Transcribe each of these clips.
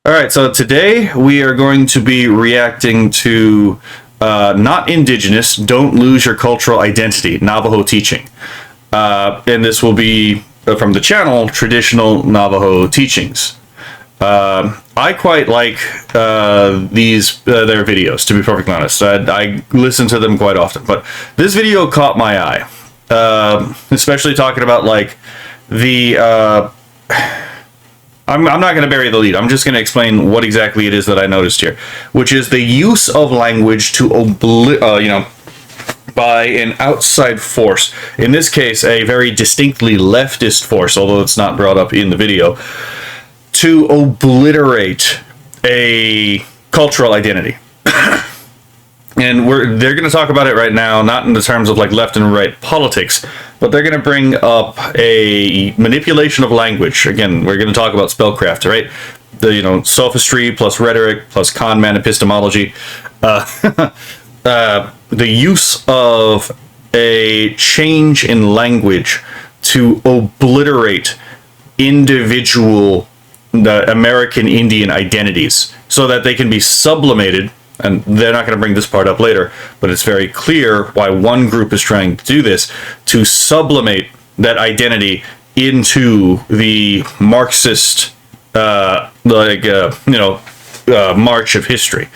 All right, so today we are going to be reacting to Not Indigenous, Don't Lose Your Cultural Identity, Navajo Teaching. And this will be from the channel Traditional Navajo Teachings. I quite like these their videos, to be perfectly honest. I listen to them quite often, but this video caught my eye, especially talking about like the I'm not going to bury the lead. I'm just going to explain what exactly it is that I noticed here, which is the use of language to by an outside force. In this case, a very distinctly leftist force, although it's not brought up in the video, to obliterate a cultural identity. And they're going to talk about it right now, not in the terms of like left and right politics, but they're going to bring up a manipulation of language. Again, we're going to talk about spellcraft, right? The sophistry plus rhetoric plus con man epistemology. The use of a change in language to obliterate individual American Indian identities so that they can be sublimated. And they're not going to bring this part up later, but it's very clear why one group is trying to do this, to sublimate that identity into the Marxist, march of history.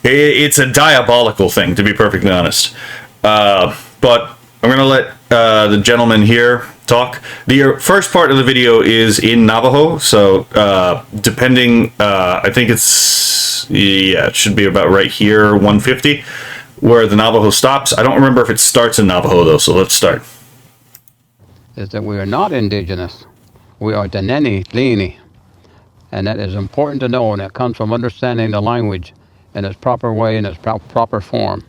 It's a diabolical thing, to be perfectly honest. But I'm going to let the gentleman here talk. The first part of the video is in Navajo, so depending, I think it should be about right here, 150, where the Navajo stops. I don't remember if it starts in Navajo, though, so let's start. Is that we are not indigenous. We are Daneni Lini. And that is important to know, and that comes from understanding the language in its proper way, in its proper form.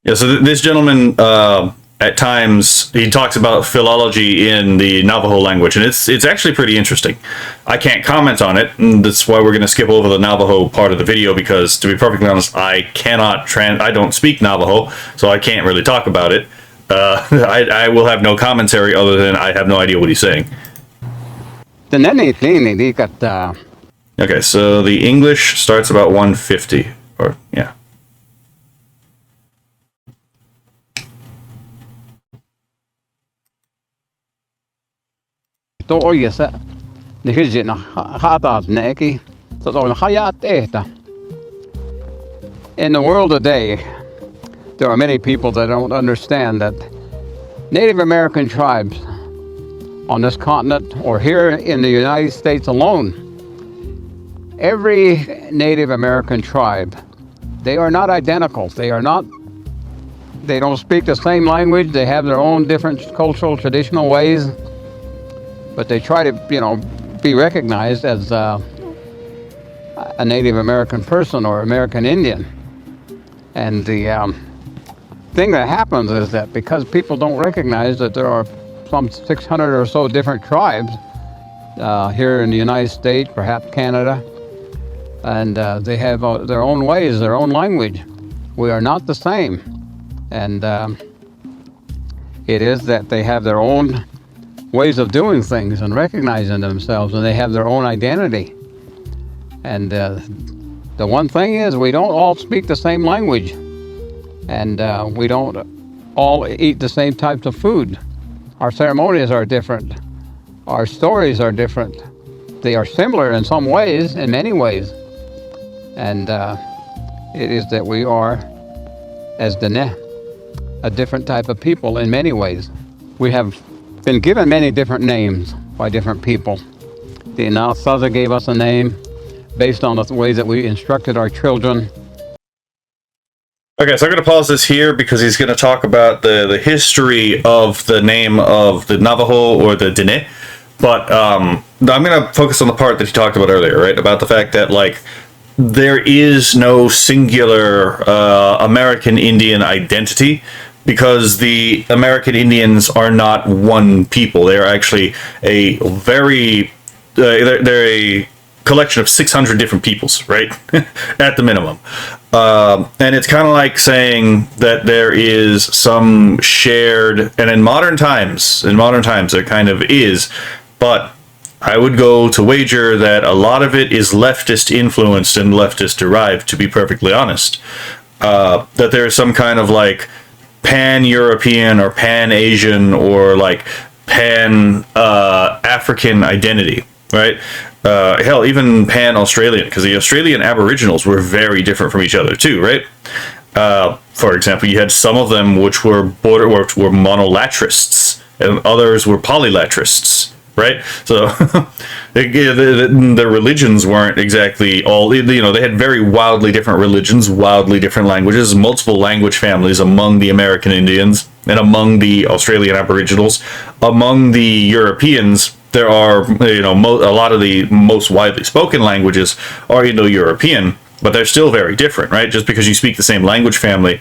Yeah, so this gentleman, at times, he talks about philology in the Navajo language, and it's actually pretty interesting. I can't comment on it, and that's why we're going to skip over the Navajo part of the video, because, to be perfectly honest, I don't speak Navajo, so I can't really talk about it. I will have no commentary other than I have no idea what he's saying. Okay, so the English starts about 150, or, yeah. In the world today, there are many people that don't understand that Native American tribes on this continent, or here in the United States alone, every Native American tribe, they are not identical. They don't speak the same language. They have their own different cultural, traditional ways. But they try to, be recognized as a Native American person or American Indian. And the thing that happens is that because people don't recognize that there are some 600 or so different tribes here in the United States, perhaps Canada, and they have their own ways, their own language. We are not the same. And it is that they have their own ways of doing things and recognizing themselves, and they have their own identity. And the one thing is, we don't all speak the same language, and we don't all eat the same types of food. Our ceremonies are different. Our stories are different. They are similar in some ways, in many ways. And it is that we are, as Dene, a different type of people in many ways. We have been given many different names by different people. The Anasazi gave us a name based on the way that we instructed our children. Okay, so I'm going to pause this here because he's going to talk about the history of the name of the Navajo or the Dene. But I'm going to focus on the part that he talked about earlier, right? About the fact that, like, there is no singular American Indian identity, because the American Indians are not one people. They're actually a very, they're a collection of 600 different peoples, right? At the minimum. And it's kind of like saying that there is some shared, and in modern times there kind of is, but I would go to wager that a lot of it is leftist influenced and leftist derived, to be perfectly honest. That there's some kind of like pan-European or pan-Asian or like pan-African identity, right? Hell, even pan-Australian, because the Australian Aboriginals were very different from each other too, right? For example, you had some of them which were monolatrists, and others were polylatrists, right? So the religions weren't exactly all, they had very wildly different religions, wildly different languages, multiple language families among the American Indians and among the Australian Aboriginals. Among the Europeans, there are, a lot of the most widely spoken languages are Indo-European, but they're still very different, right? Just because you speak the same language family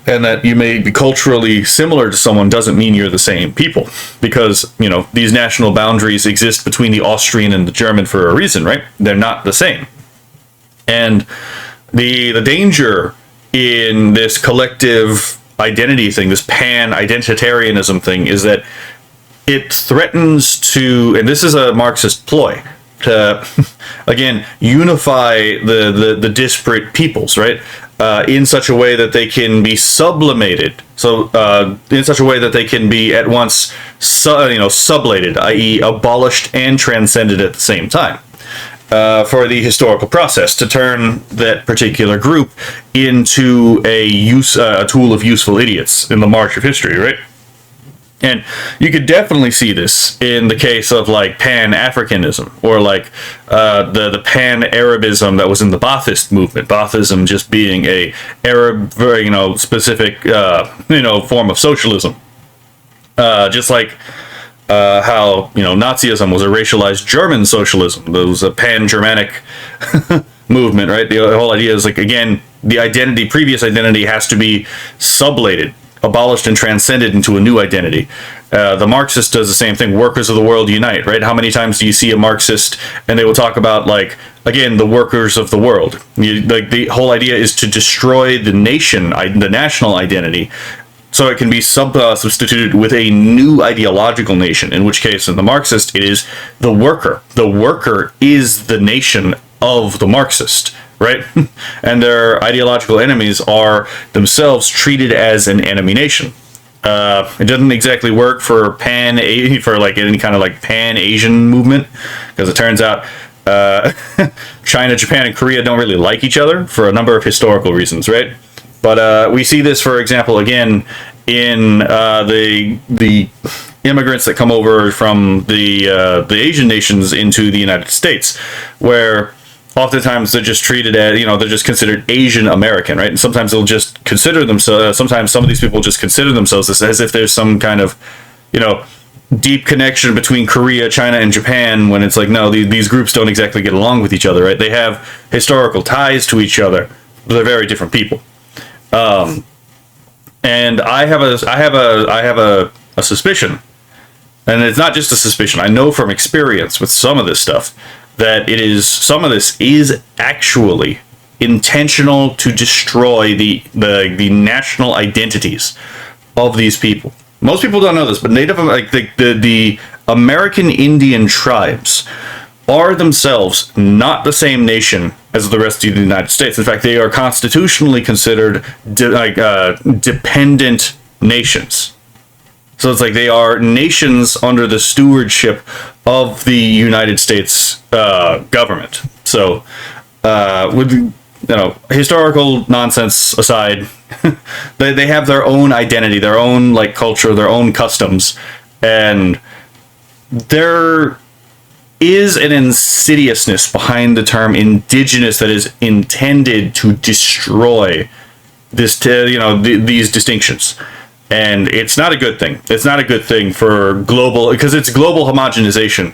and that you may be culturally similar to someone doesn't mean you're the same people, because, these national boundaries exist between the Austrian and the German for a reason, right? They're not the same. And the danger in this collective identity thing, this pan-identitarianism thing, is that it threatens to, and this is a Marxist ploy, to, again, unify the disparate peoples, right? In such a way that they can be sublimated. So, in such a way that they can be at once, sublated, i.e., abolished and transcended at the same time. For the historical process, to turn that particular group into a tool of useful idiots in the march of history, right? And you could definitely see this in the case of like Pan-Africanism, or like the Pan-Arabism that was in the Ba'athist movement. Baathism just being a Arab, specific, form of socialism. Just like how Nazism was a racialized German socialism. There was a Pan-Germanic movement, right? The whole idea is like, again, the previous identity has to be sublated, abolished, and transcended into a new identity. The Marxist does the same thing. Workers of the world unite, right? How many times do you see a Marxist and they will talk about, like, again, the workers of the world? The whole idea is to destroy the nation, the national identity, so it can be substituted with a new ideological nation, in which case, in the Marxist, it is the worker. The worker is the nation of the Marxist, right? And their ideological enemies are themselves treated as an enemy nation. It doesn't exactly work for any kind of like Pan-Asian movement, because it turns out China, Japan, and Korea don't really like each other for a number of historical reasons, right? But we see this, for example, again in the immigrants that come over from the Asian nations into the United States, where oftentimes they're just treated as, they're just considered Asian American, right? And sometimes they'll just consider themselves, sometimes some of these people just consider themselves as if there's some kind of, deep connection between Korea, China, and Japan, when it's like, no, these groups don't exactly get along with each other, right? They have historical ties to each other, but they're very different people. And I have a suspicion, and it's not just a suspicion. I know from experience with some of this stuff that some of this is actually intentional to destroy the national identities of these people. Most people don't know this, but the American Indian tribes are themselves not the same nation as the rest of the United States. In fact, they are constitutionally considered dependent nations. So it's like they are nations under the stewardship of the United States government. So, with historical nonsense aside, they have their own identity, their own culture, their own customs, and there is an insidiousness behind the term indigenous that is intended to destroy these distinctions. And it's not a good thing. It's not a good thing for because it's global homogenization,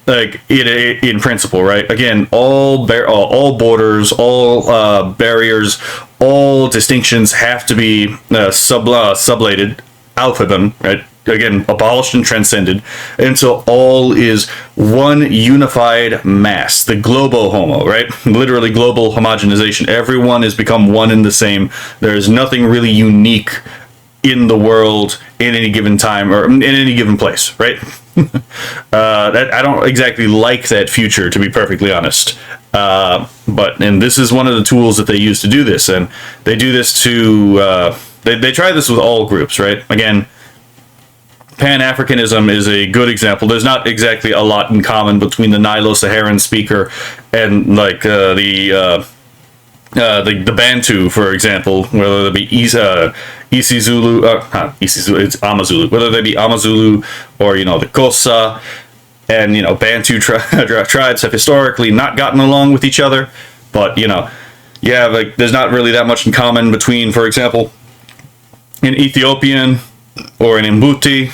in principle, right? Again, all borders, all barriers, all distinctions have to be sublated out of them, right? again, abolished and transcended until all is one unified mass, the globo homo, right? Literally global homogenization. Everyone has become one and the same. There's nothing really unique in the world in any given time or in any given place, right? That I don't exactly like that future, to be perfectly honest. And this is one of the tools that they use to do this, and they do this to they try this with all groups, right? Again, Pan-Africanism is a good example. There's not exactly a lot in common between the Nilo-Saharan speaker and like the Bantu, for example, whether they be Isizulu, not Isizulu, it's Amazulu, whether they be Amazulu or, the Kosa, and, Bantu tribes have historically not gotten along with each other, but, there's not really that much in common between, for example, an Ethiopian or an Mbuti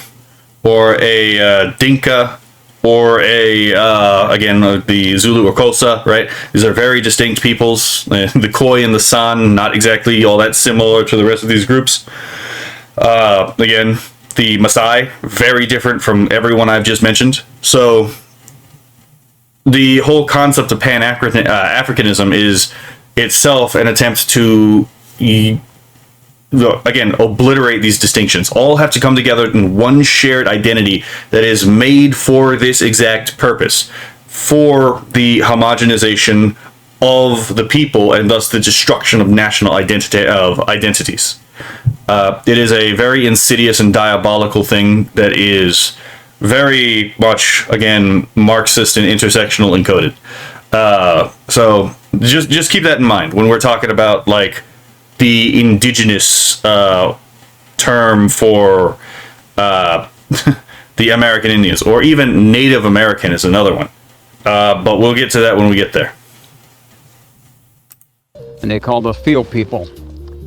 or a Dinka or the Zulu or Kosa, right? These are very distinct peoples. The Khoi and the San, not exactly all that similar to the rest of these groups. Again, the Maasai, very different from everyone I've just mentioned. So the whole concept of Pan-Africanism is itself an attempt to again, obliterate these distinctions. All have to come together in one shared identity that is made for this exact purpose, for the homogenization of the people and thus the destruction of national identities. It is a very insidious and diabolical thing that is very much, again, Marxist and intersectional encoded. So just keep that in mind when we're talking about like the indigenous term for the American Indians, or even Native American is another one. But we'll get to that when we get there. And they called us field people.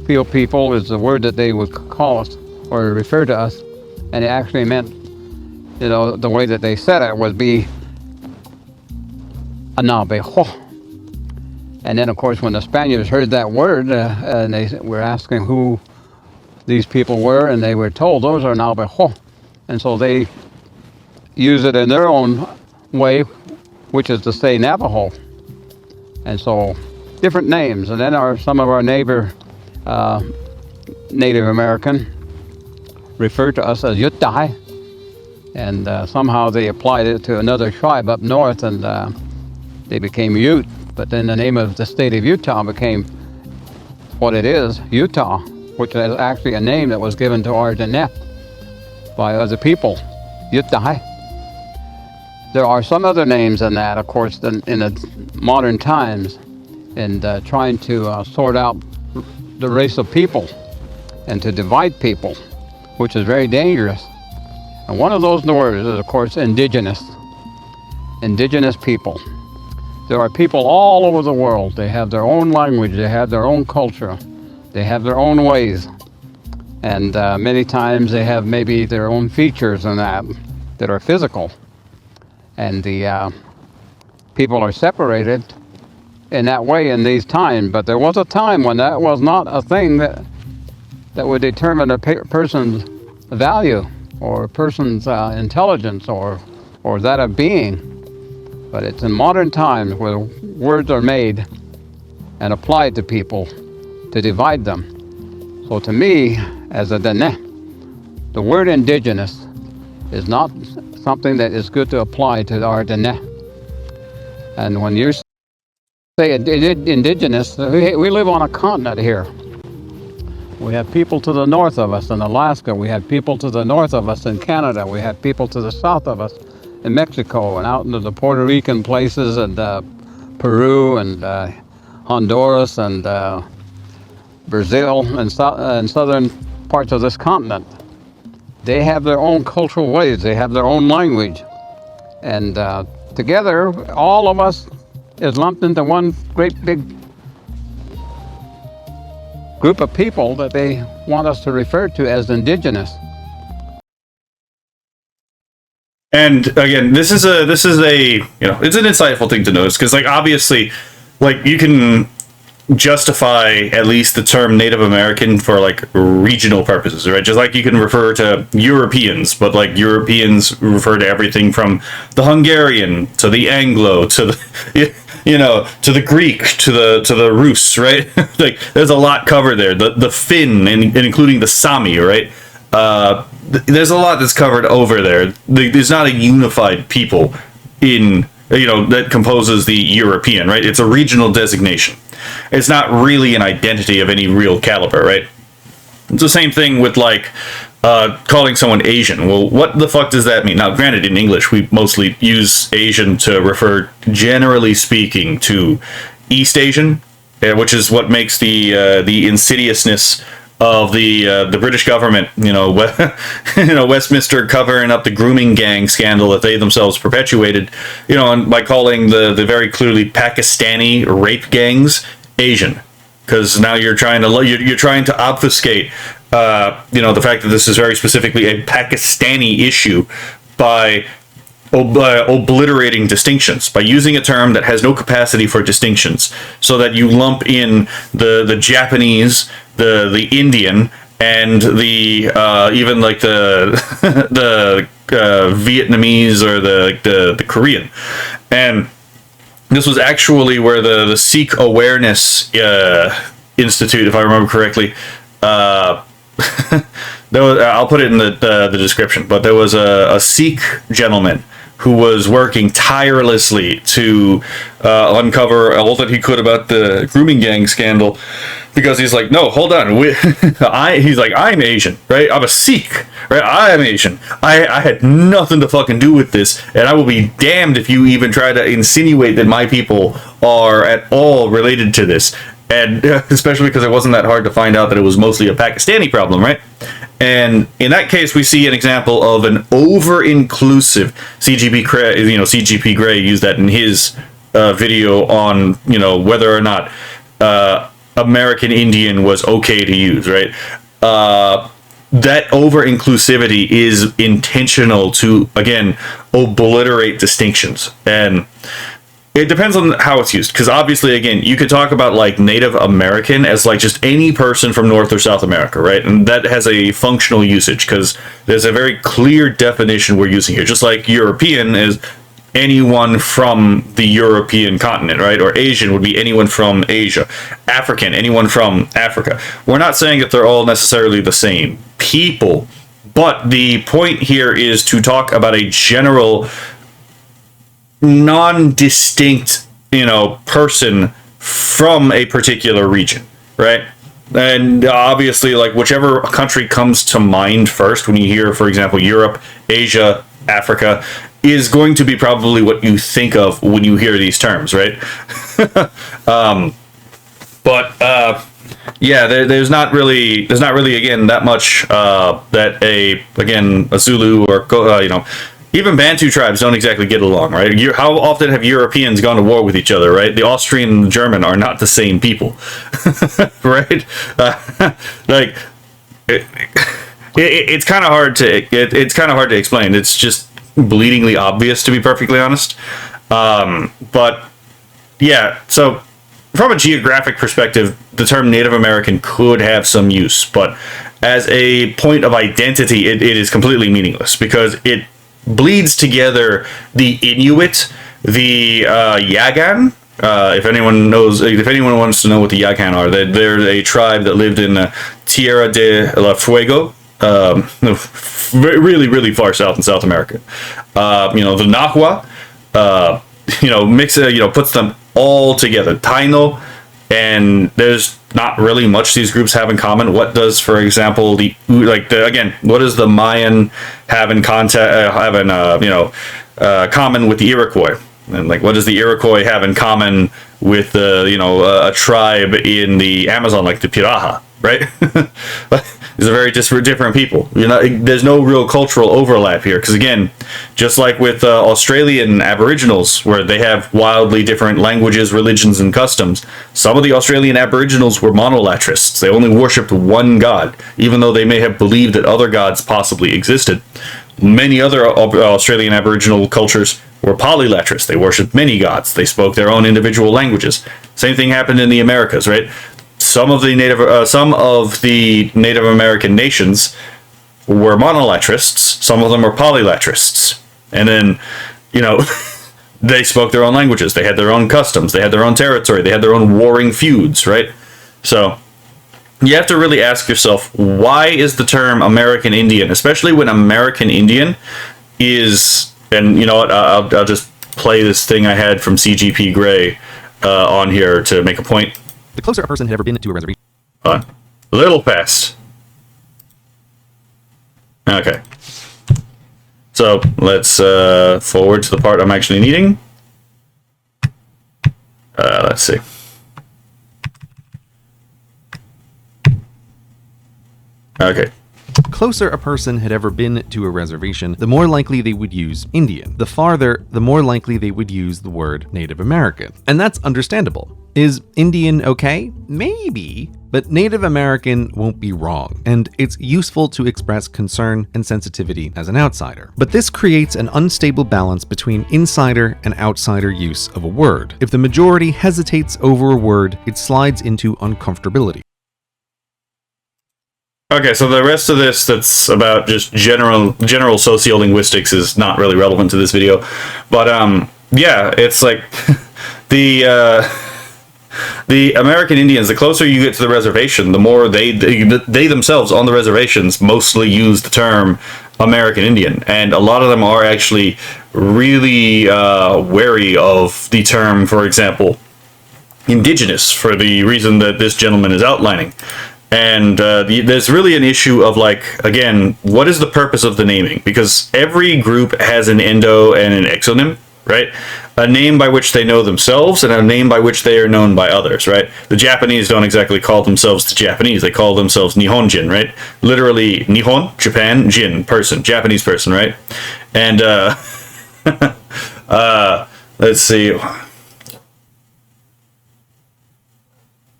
Field people is the word that they would call us or refer to us, and it actually meant, the way that they said it would be Anabejo. And then, of course, when the Spaniards heard that word, and they were asking who these people were, and they were told those are Navajo. And so they use it in their own way, which is to say Navajo. And so different names. And then some of our neighbor Native American referred to us as Yutai. And somehow they applied it to another tribe up north, and they became Ute. But then the name of the state of Utah became what it is, Utah, which is actually a name that was given to our Diné by other people, Utah. There are some other names in that, of course, in the modern times, and trying to sort out the race of people and to divide people, which is very dangerous. And one of those words is, of course, indigenous people. There are people all over the world. They have their own language, they have their own culture, they have their own ways. And many times they have maybe their own features in that are physical. And the people are separated in that way in these times. But there was a time when that was not a thing that would determine a person's value or a person's intelligence or that of being. But it's in modern times where words are made and applied to people to divide them. So to me, as a Diné, the word indigenous is not something that is good to apply to our Diné. And when you say indigenous, we live on a continent here. We have people to the north of us in Alaska. We have people to the north of us in Canada. We have people to the south of us in Mexico, and out into the Puerto Rican places, and Peru, and Honduras, and Brazil, and southern parts of this continent. They have their own cultural ways. They have their own language. And together, all of us is lumped into one great big group of people that they want us to refer to as indigenous. And again, this is a it's an insightful thing to notice, because like obviously, like you can justify at least the term Native American for like regional purposes, right? Just like you can refer to Europeans, but like Europeans refer to everything from the Hungarian to the Anglo to the to the Greek to the Rus, right? Like there's a lot covered there. The Finn and including the Sami, right? There's a lot that's covered over there. There's not a unified people in that composes the European, right? It's a regional designation. It's not really an identity of any real caliber, right? It's the same thing with like calling someone Asian. Well, what the fuck does that mean? Now, granted, in English, we mostly use Asian to refer, generally speaking, to East Asian, which is what makes the insidiousness of the British government, Westminster covering up the grooming gang scandal that they themselves perpetuated, and by calling the very clearly Pakistani rape gangs Asian, because now you're trying to obfuscate, the fact that this is very specifically a Pakistani issue by obliterating distinctions, by using a term that has no capacity for distinctions, so that you lump in the Japanese, the Indian, and the even like the the Vietnamese or the Korean. And this was actually where the Sikh Awareness Institute, if I remember correctly, I'll put it in the description, but there was a Sikh gentleman who was working tirelessly to uncover all that he could about the grooming gang scandal, because he's like, no, hold on, he's like, I'm Asian, right? I'm a Sikh, right? I am Asian. I had nothing to fucking do with this, and I will be damned if you even try to insinuate that my people are at all related to this. And especially because it wasn't that hard to find out that it was mostly a Pakistani problem, right? And in that case, we see an example of an over-inclusive CGP Grey used that in his video on, whether or not American Indian was okay to use, right? That over-inclusivity is intentional to, again, obliterate distinctions. And it depends on how it's used, because obviously, again, you could talk about like Native American as like just any person from North or South America, right? And that has a functional usage, because there's a very clear definition we're using here. Just like European is anyone from the European continent, right? Or Asian would be anyone from Asia. African, anyone from Africa. We're not saying that they're all necessarily the same people, but the point here is to talk about a general non-distinct, person from a particular region, right? And obviously, like, whichever country comes to mind first when you hear, for example, Europe, Asia, Africa, is going to be probably what you think of when you hear these terms, right? There's not really again that much that a Zulu or even Bantu tribes don't exactly get along, right? How often have Europeans gone to war with each other, right? The Austrian and the German are not the same people, right? It's kind of hard to explain. It's just bleedingly obvious, to be perfectly honest. But yeah, so from a geographic perspective, the term Native American could have some use, but as a point of identity, it is completely meaningless, because it bleeds together the Inuit, the Yagan. If anyone wants to know what the Yagan are, they're a tribe that lived in Tierra de la Fuego, really, really far south in South America. The Nahua, puts them all together. Taino, and there's not really much these groups have in common. What does, for example, what does the Mayan have in common with the Iroquois? And like, what does the Iroquois have in common with a tribe in the Amazon, like the Piraha, right? These are very different people. There's no real cultural overlap here, because again, just like with Australian Aboriginals, where they have wildly different languages, religions, and customs, some of the Australian Aboriginals were monolatrists. They only worshipped one god, even though they may have believed that other gods possibly existed. Many other Australian Aboriginal cultures were polylatrous. They worshipped many gods. They spoke their own individual languages. Same thing happened in the Americas, right? Some of the Native American nations were monolatrists. Some of them were polylatrists. And then, you know, they spoke their own languages. They had their own customs. They had their own territory. They had their own warring feuds, right? So you have to really ask yourself, why is the term American Indian, especially when American Indian is, and you know what, I'll just play this thing I had from CGP Grey on here to make a point. The closer a person had ever been to a reservation. A little fast. Okay. So let's forward to the part I'm actually needing. Let's see. Okay. Closer a person had ever been to a reservation, the more likely they would use Indian. The farther, the more likely they would use the word Native American. And that's understandable. Is Indian okay? Maybe, but Native American won't be wrong, and it's useful to express concern and sensitivity as an outsider. But this creates an unstable balance between insider and outsider use of a word. If the majority hesitates over a word, it slides into uncomfortability. Okay, so the rest of this that's about just general sociolinguistics is not really relevant to this video. But yeah, it's like the American Indians, the closer you get to the reservation, the more they themselves on the reservations mostly use the term American Indian. And a lot of them are actually really wary of the term, for example, Indigenous, for the reason that this gentleman is outlining. And there's really an issue of, like, again, what is the purpose of the naming? Because every group has an endo and an exonym, right? A name by which they know themselves and a name by which they are known by others, right? The Japanese don't exactly call themselves the Japanese. They call themselves Nihonjin, right? Literally, Nihon, Japan, Jin, person, Japanese person, right? And let's see.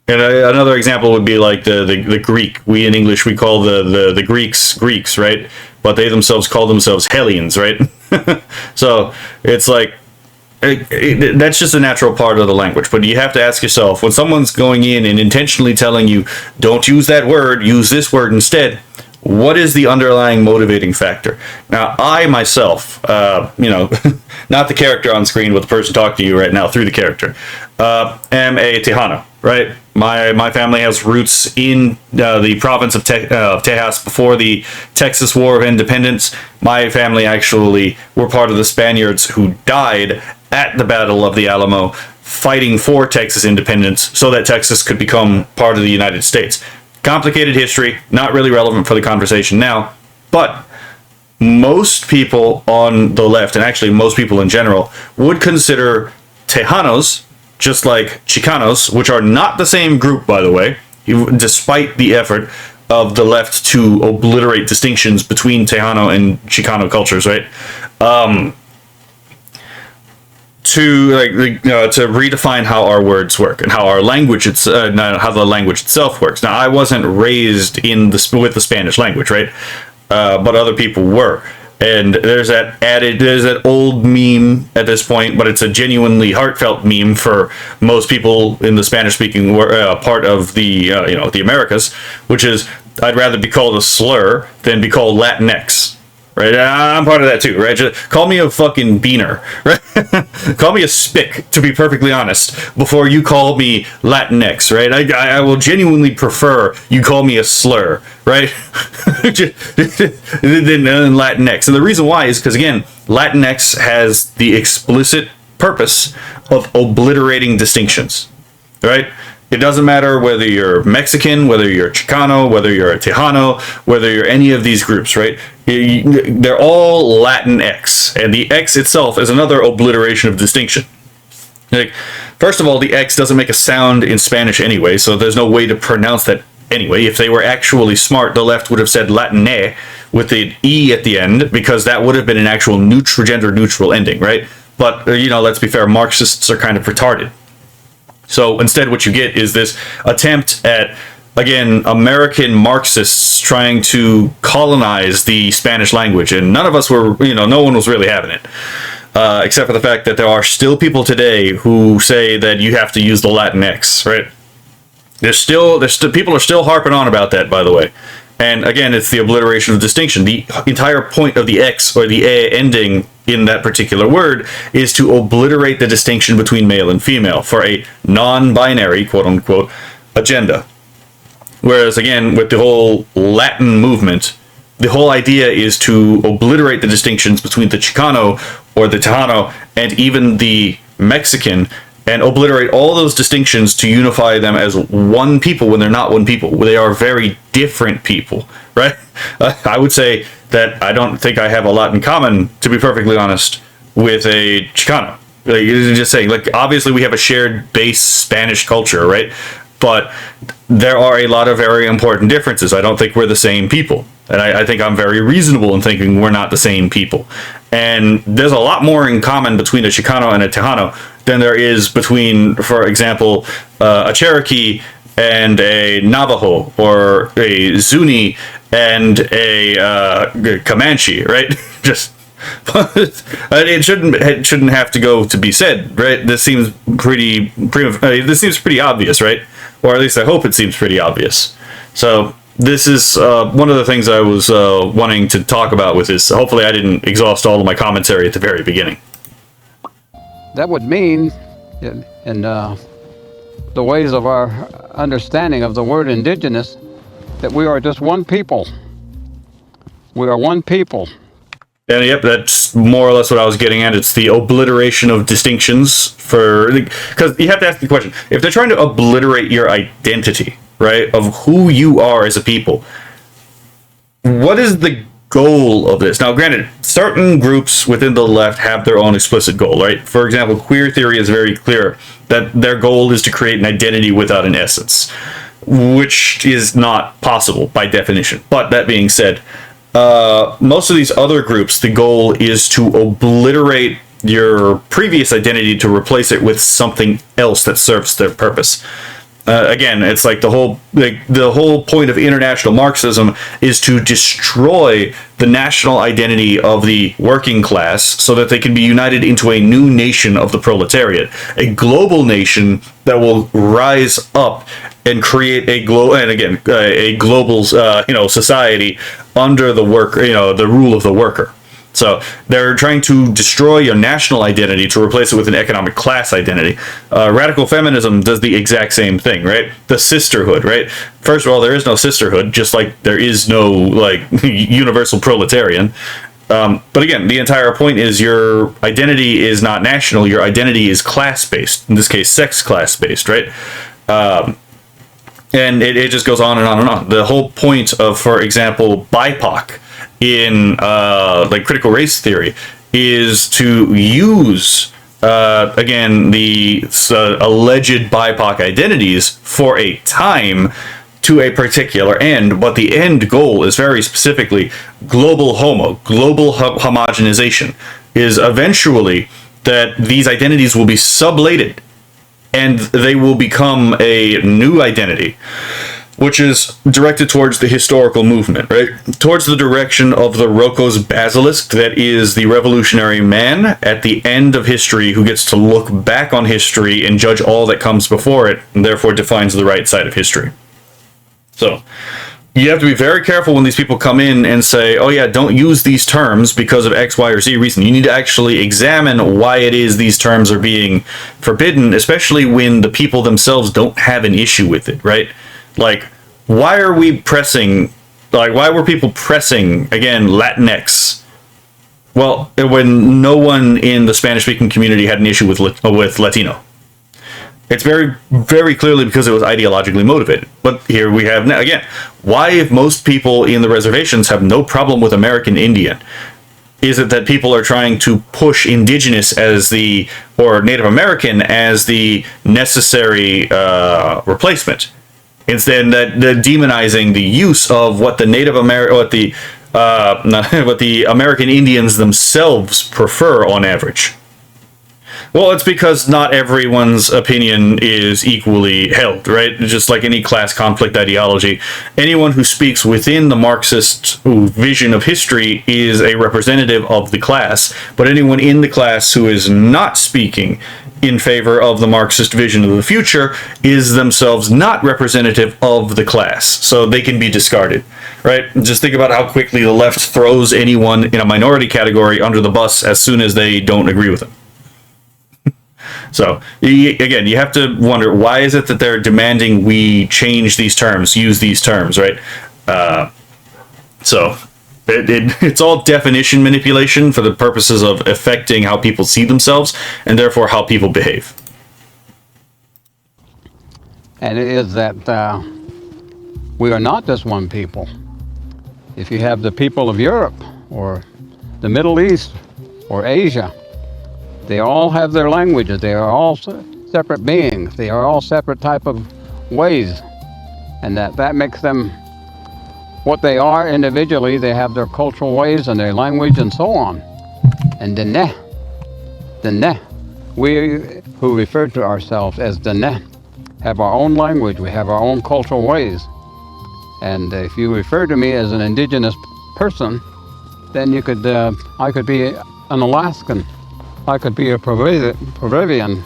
And another example would be like the Greek. We in English, we call the Greeks Greeks, right? But they themselves call themselves Hellenes, right? So it's like, that's just a natural part of the language. But you have to ask yourself, when someone's going in and intentionally telling you, don't use that word, use this word instead, what is the underlying motivating factor? Now, I myself, you know, not the character on screen, but the person talking to you right now through the character, am a Tejano, right? My family has roots in the province of Tejas before the Texas War of Independence. My family actually were part of the Spaniards who died at the Battle of the Alamo fighting for Texas independence so that Texas could become part of the United States. Complicated history, not really relevant for the conversation now, but most people on the left, and actually most people in general, would consider Tejanos, just like Chicanos, which are not the same group, by the way, despite the effort of the left to obliterate distinctions between Tejano and Chicano cultures, right? To redefine how our words work and how our language, how the language itself works. Now, I wasn't raised with the Spanish language, right? But other people were. And there's that old meme at this point, but it's a genuinely heartfelt meme for most people in the Spanish-speaking part of the the Americas, which is, I'd rather be called a slur than be called Latinx. Right, I'm part of that too, right? Just call me a fucking beaner, right? Call me a spick, to be perfectly honest, before you call me Latinx, right? I will genuinely prefer you call me a slur, right? than Latinx. And the reason why is because, again, Latinx has the explicit purpose of obliterating distinctions, right? It doesn't matter whether you're Mexican, whether you're Chicano, whether you're a Tejano, whether you're any of these groups, right? They're all Latinx, and the X itself is another obliteration of distinction. Like, first of all, the X doesn't make a sound in Spanish anyway, so there's no way to pronounce that anyway. If they were actually smart, the left would have said Latine with the E at the end, because that would have been an actual gender neutral ending, right? But, let's be fair, Marxists are kind of retarded. So instead what you get is this attempt at, again, American Marxists trying to colonize the Spanish language, and none of us were, no one was really having it. except for the fact that there are still people today who say that you have to use the Latinx, right? There's still people are still harping on about that, by the way. And again, it's the obliteration of distinction. The entire point of the X or the A ending in that particular word is to obliterate the distinction between male and female for a non-binary, quote unquote, agenda. Whereas again, with the whole Latin movement, the whole idea is to obliterate the distinctions between the Chicano or the Tejano and even the Mexican, and obliterate all those distinctions to unify them as one people when they're not one people. They are very different people, right? I would say that I don't think I have a lot in common, to be perfectly honest, with a Chicano. Like, just saying, like, obviously we have a shared base Spanish culture, right? But there are a lot of very important differences. I don't think we're the same people. And I think I'm very reasonable in thinking we're not the same people. And there's a lot more in common between a Chicano and a Tejano than there is between, for example, a Cherokee and a Navajo, or a Zuni and a Comanche, right? Just it shouldn't have to go to be said, right? This seems pretty obvious, right? Or at least I hope it seems pretty obvious. So this is one of the things I was wanting to talk about with this. Hopefully I didn't exhaust all of my commentary at the very beginning. That would mean, in the ways of our understanding of the word indigenous, that we are just one people. We are one people. And yep, that's more or less what I was getting at. It's the obliteration of distinctions because you have to ask the question, if they're trying to obliterate your identity, right, of who you are as a people, what is the goal of this? Now, granted, certain groups within the left have their own explicit goal, right? For example, queer theory is very clear that their goal is to create an identity without an essence, which is not possible by definition. But that being said, most of these other groups, the goal is to obliterate your previous identity to replace it with something else that serves their purpose. Again, it's like the whole point of international Marxism is to destroy the national identity of the working class so that they can be united into a new nation of the proletariat, a global nation that will rise up and create a global society under the the rule of the worker. So they're trying to destroy your national identity to replace it with an economic class identity. Radical feminism does the exact same thing, right? The sisterhood, right? First of all, there is no sisterhood, just like there is no universal proletarian. But again, the entire point is your identity is not national. Your identity is class-based. In this case, sex class-based, right? And it just goes on and on and on. The whole point of, for example, BIPOC in critical race theory is to use again the alleged BIPOC identities for a time to a particular end, but the end goal is very specifically global homogenization, is eventually that these identities will be sublated and they will become a new identity, which is directed towards the historical movement, right? Towards the direction of the Roko's basilisk, that is the revolutionary man at the end of history who gets to look back on history and judge all that comes before it, and therefore defines the right side of history. So you have to be very careful when these people come in and say, oh yeah, don't use these terms because of X, Y, or Z reason. You need to actually examine why it is these terms are being forbidden, especially when the people themselves don't have an issue with it, right? Like, why were people pressing, again, Latinx? Well, when no one in the Spanish-speaking community had an issue with Latino. It's very, very clearly because it was ideologically motivated. But here we have, now, again, why, if most people in the reservations have no problem with American Indian, is it that people are trying to push Indigenous or Native American as the necessary replacement? Instead, that demonizing the use of what the what the American Indians themselves prefer on average. Well, it's because not everyone's opinion is equally held, right? Just like any class conflict ideology, anyone who speaks within the Marxist vision of history is a representative of the class, but anyone in the class who is not speaking in favor of the Marxist vision of the future is themselves not representative of the class, so they can be discarded, right? Just think about how quickly the left throws anyone in a minority category under the bus as soon as they don't agree with them. So, again, you have to wonder, why is it that they're demanding we change these terms, use these terms, right? It's all definition manipulation for the purposes of affecting how people see themselves, and therefore how people behave. And it is that we are not just one people. If you have the people of Europe, or the Middle East, or Asia, they all have their languages. They are all separate beings. They are all separate type of ways. And that makes them what they are individually. They have their cultural ways and their language and so on. And the we who refer to ourselves as the have our own language. We have our own cultural ways. And if you refer to me as an indigenous person, then you could, I could be an Alaskan. I could be a Peruvian,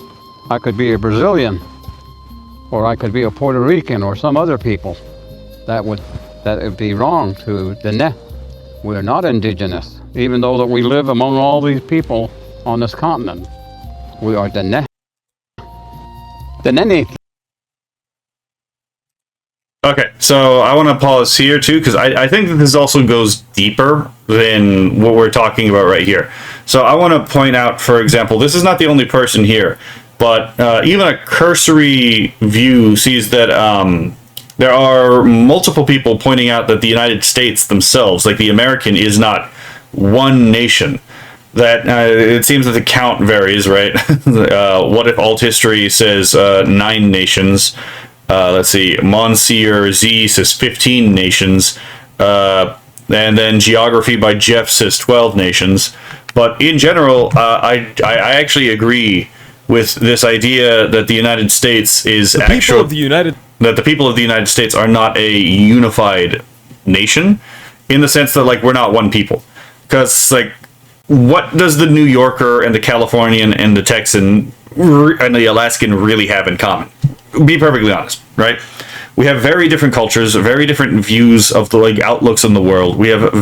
I could be a Brazilian, or I could be a Puerto Rican or some other people. That would be wrong to the We are not indigenous, even though that we live among all these people on this continent. We are the Nene. Okay, so I want to pause here too, because I think that this also goes deeper than what we're talking about right here. So I want to point out, for example, this is not the only person here, but even a cursory view sees that there are multiple people pointing out that the United States themselves, like the American, is not one nation. That it seems that the count varies, right? What if alt history says 9 nations? Let's see, Monsieur Z says 15 nations, and then Geography by Jeff says 12 nations. But in general, I actually agree with this idea that the United States is that the people of the United States are not a unified nation, in the sense that, like, we're not one people. Because, like, what does the New Yorker and the Californian and the Texan and the Alaskan really have in common? Be perfectly honest, right? We have very different cultures, very different views of the outlooks on the world. We have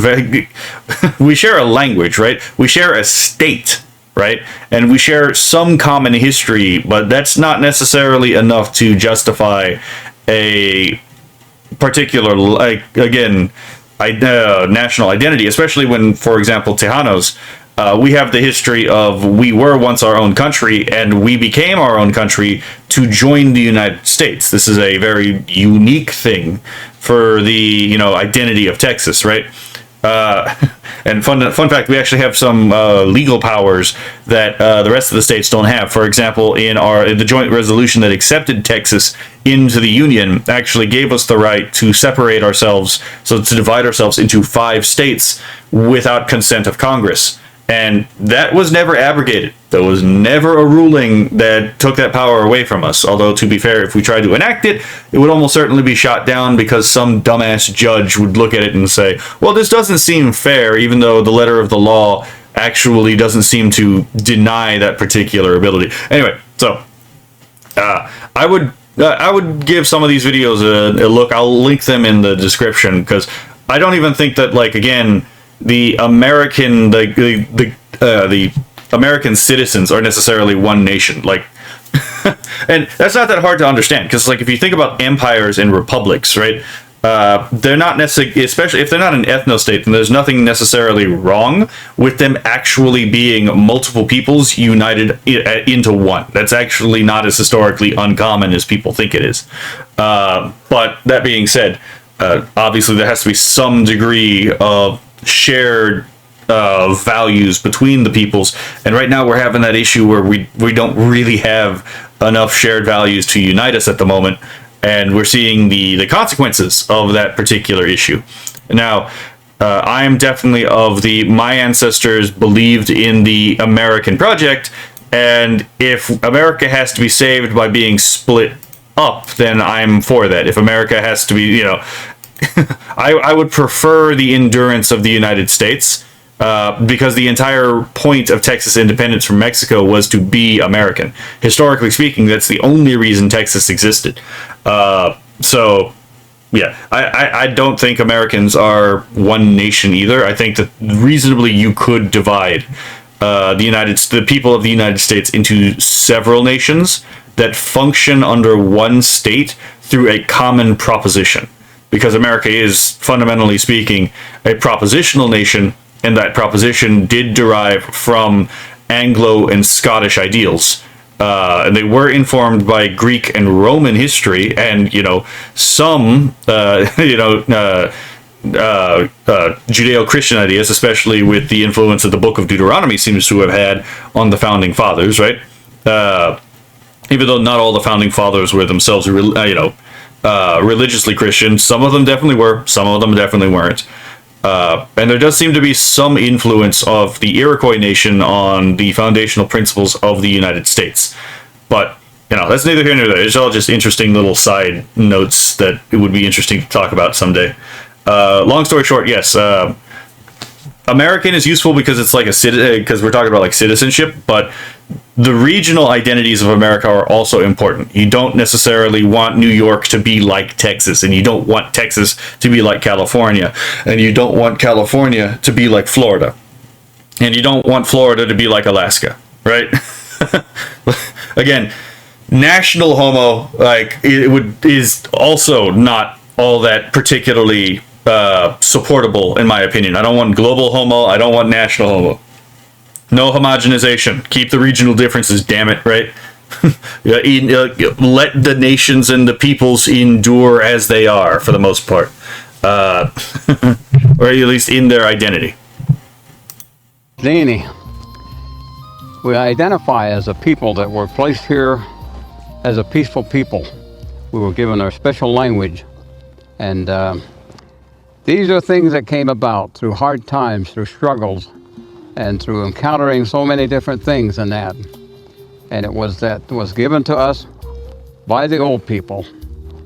we share a language, right? We share a state, right? And we share some common history, but that's not necessarily enough to justify a particular, national identity, especially when, for example, Tejanos, we have the history of we were once our own country and we became our own country to join the United States. This is a very unique thing for the identity of Texas, right? And fun fact, we actually have some legal powers that the rest of the states don't have. For example, in the joint resolution that accepted Texas into the Union actually gave us the right to separate ourselves, so to divide ourselves into 5 states without consent of Congress. And that was never abrogated. There was never a ruling that took that power away from us. Although, to be fair, if we tried to enact it, it would almost certainly be shot down because some dumbass judge would look at it and say, well, this doesn't seem fair, even though the letter of the law actually doesn't seem to deny that particular ability. Anyway, so I would give some of these videos a look. I'll link them in the description, because I don't even think that, the American the American citizens are necessarily one nation, and that's not that hard to understand, because if you think about empires and republics, right, they're not necessarily, especially if they're not an ethno-state, then there's nothing necessarily wrong with them actually being multiple peoples united into one. That's actually not as historically uncommon as people think it is. But that being said, obviously there has to be some degree of shared values between the peoples, and right now we're having that issue where we don't really have enough shared values to unite us at the moment, and we're seeing the consequences of that particular issue. Now, I am definitely of my ancestors believed in the American project, And if America has to be saved by being split up, then I'm for that. If America has to be, I would prefer the endurance of the United States, because the entire point of Texas independence from Mexico was to be American. Historically speaking, that's the only reason Texas existed. So, yeah, I don't think Americans are one nation either. I think that reasonably you could divide the people of the United States into several nations that function under one state through a common proposition. Because America is, fundamentally speaking, a propositional nation, and that proposition did derive from Anglo and Scottish ideals. And they were informed by Greek and Roman history, and some Judeo-Christian ideas, especially with the influence of the Book of Deuteronomy, seems to have had on the founding fathers, right? Even though not all the founding fathers were themselves, religiously Christian, some of them definitely were, some of them definitely weren't. And there does seem to be some influence of the Iroquois nation on the foundational principles of the United States. But, that's neither here nor there. It's all just interesting little side notes that it would be interesting to talk about someday. Long story short, yes, American is useful because it's like because we're talking about like citizenship, but the regional identities of America are also important. You don't necessarily want New York to be like Texas, and you don't want Texas to be like California, and you don't want California to be like Florida, and you don't want Florida to be like Alaska, right? Again, national homo, is also not all that particularly supportable, in my opinion. I don't want global homo. I don't want national homo. No homogenization. Keep the regional differences, damn it, right? Let the nations and the peoples endure as they are, for the most part. Or at least in their identity. Danny, we identify as a people that were placed here as a peaceful people. We were given our special language. And these are things that came about through hard times, through struggles, and through encountering so many different things in that. And it was given to us by the old people,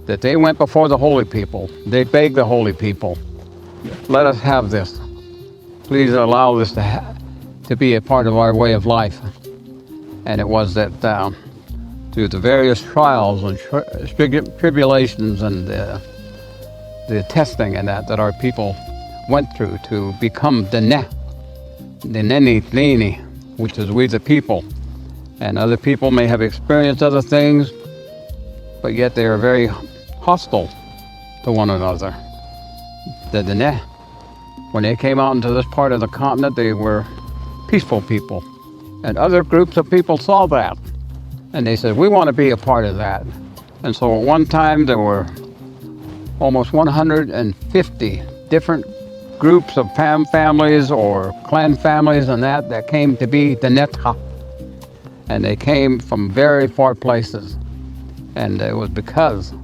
that they went before the holy people. They begged the holy people, let us have this. Please allow this to be a part of our way of life. And it was that through the various trials and tribulations and the testing and that our people went through to become the Neni, which is we the people. And other people may have experienced other things, but yet they are very hostile to one another. The Dene, when they came out into this part of the continent, they were peaceful people. And other groups of people saw that, and they said, we want to be a part of that. And so at one time there were almost 150 different groups of families or clan families and that came to be the Netha. And they came from very far places. And it was because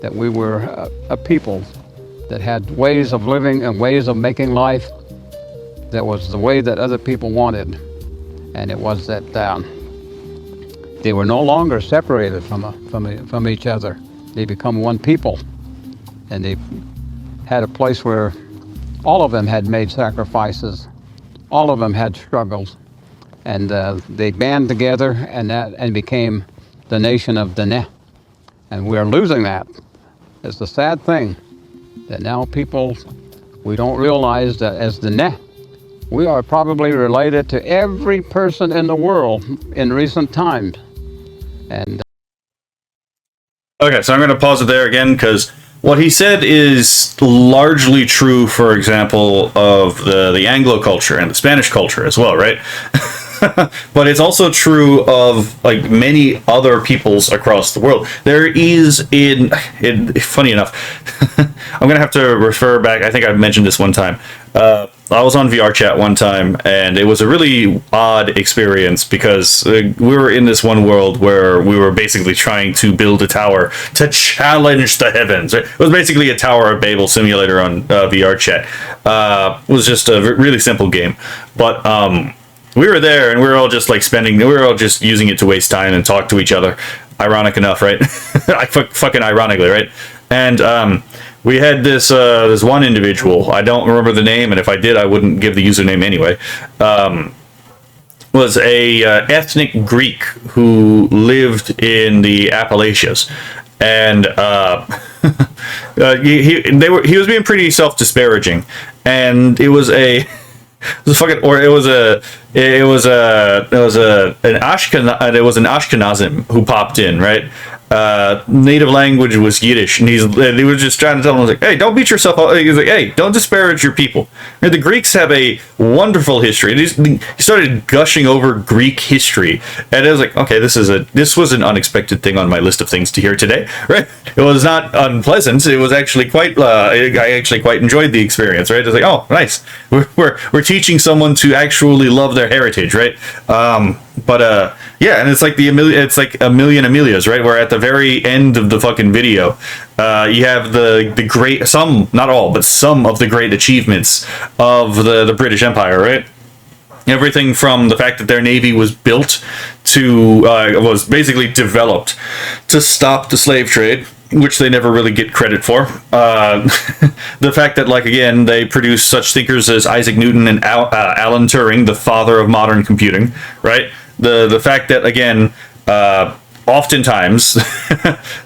that we were a people that had ways of living and ways of making life that was the way that other people wanted. And it was that they were no longer separated from each other. They become one people. And they had a place where all of them had made sacrifices. All of them had struggles. And they band together and became the nation of Dene. And we are losing that. It's the sad thing that now people, we don't realize that as Dene, we are probably related to every person in the world in recent times. And okay, so I'm going to pause it there again because what he said is largely true, for example, of the Anglo culture and the Spanish culture as well, right? But it's also true of like many other peoples across the world. There is funny enough, I'm gonna have to refer back. I think I've mentioned this one time. I was on VR chat one time, and it was a really odd experience because we were in this one world where we were basically trying to build a tower to challenge the heavens. It was basically a Tower of Babel simulator on VR chat. It was just a really simple game, but we were there, and we were all just like we were all just using it to waste time and talk to each other. Ironic enough, right? Fucking ironically, right? And we had this one individual. I don't remember the name, and if I did, I wouldn't give the username anyway. Was a ethnic Greek who lived in the Appalachians, and he was being pretty self-disparaging, and it was an Ashkenazim who popped in, right? Native language was Yiddish, and he was just trying to tell him, like, hey, don't beat yourself up. He was like, hey, don't disparage your people. And the Greeks have a wonderful history. And he started gushing over Greek history, and it was like, okay, this was an unexpected thing on my list of things to hear today, right? It was not unpleasant. It was actually quite. I actually quite enjoyed the experience, right? It was like, oh, nice. We're teaching someone to actually love their heritage, right? Yeah, and it's like it's like a million Amelias, right? Where at the very end of the fucking video, you have the great, some, not all, but some of the great achievements of the British Empire, right? Everything from the fact that their navy was built to was basically developed to stop the slave trade, which they never really get credit for. The fact that, like, again, they produced such thinkers as Isaac Newton and Alan Turing, the father of modern computing, right? The fact that, again, oftentimes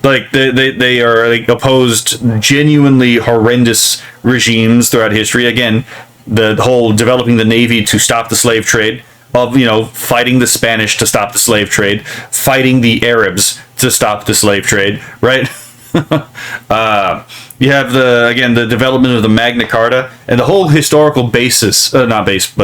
like they are like opposed genuinely horrendous regimes throughout history. Again, the whole developing the navy to stop the slave trade, of, you know, fighting the Spanish to stop the slave trade, fighting the Arabs to stop the slave trade, right? You have the development of the Magna Carta and the whole historical basis, base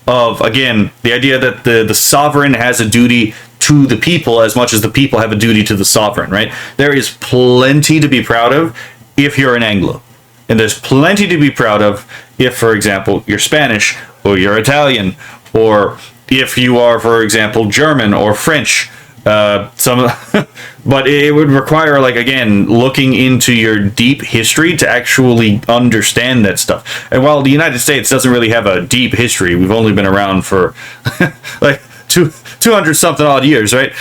of, again, the idea that the sovereign has a duty to the people as much as the people have a duty to the sovereign, right? There is plenty to be proud of if you're an Anglo. And there's plenty to be proud of if, for example, you're Spanish or you're Italian, or if you are, for example, German or French. But it would require, like, again, looking into your deep history to actually understand that stuff. And while the United States doesn't really have a deep history, we've only been around for like 200 something odd years, right?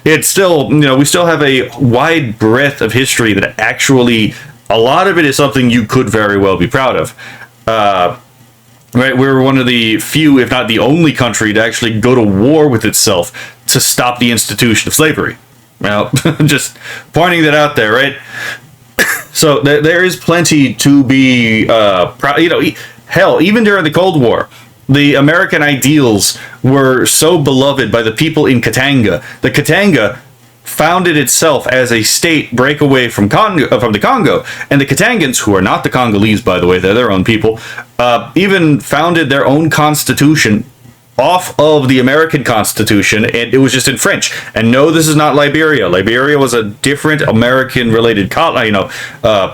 It's still, you know, we still have a wide breadth of history that actually, a lot of it is something you could very well be proud of. Right, we're one of the few, if not the only country to actually go to war with itself to stop the institution of slavery. Well, just pointing that out there, right? So there is plenty to be proud. You know, hell, even during the Cold War, the American ideals were so beloved by the people in Katanga. The Katanga founded itself as a state breakaway from the Congo, and the Katangans, who are not the Congolese, by the way, they're their own people, even founded their own constitution off of the American Constitution, and it was just in French. And no, this is not Liberia. Liberia was a different American-related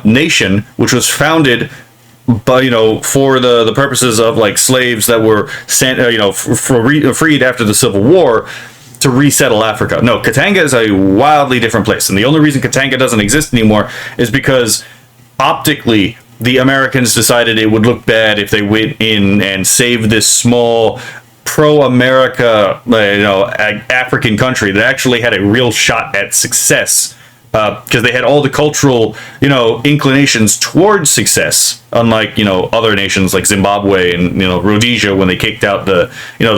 nation, which was founded, but, you know, for the purposes of, like, slaves that were sent, freed after the Civil War, to resettle Africa. No, Katanga is a wildly different place, and the only reason Katanga doesn't exist anymore is because optically the Americans decided it would look bad if they went in and saved this small pro-America, African country that actually had a real shot at success, because they had all the cultural, inclinations towards success, unlike, other nations like Zimbabwe and, Rhodesia, when they kicked out the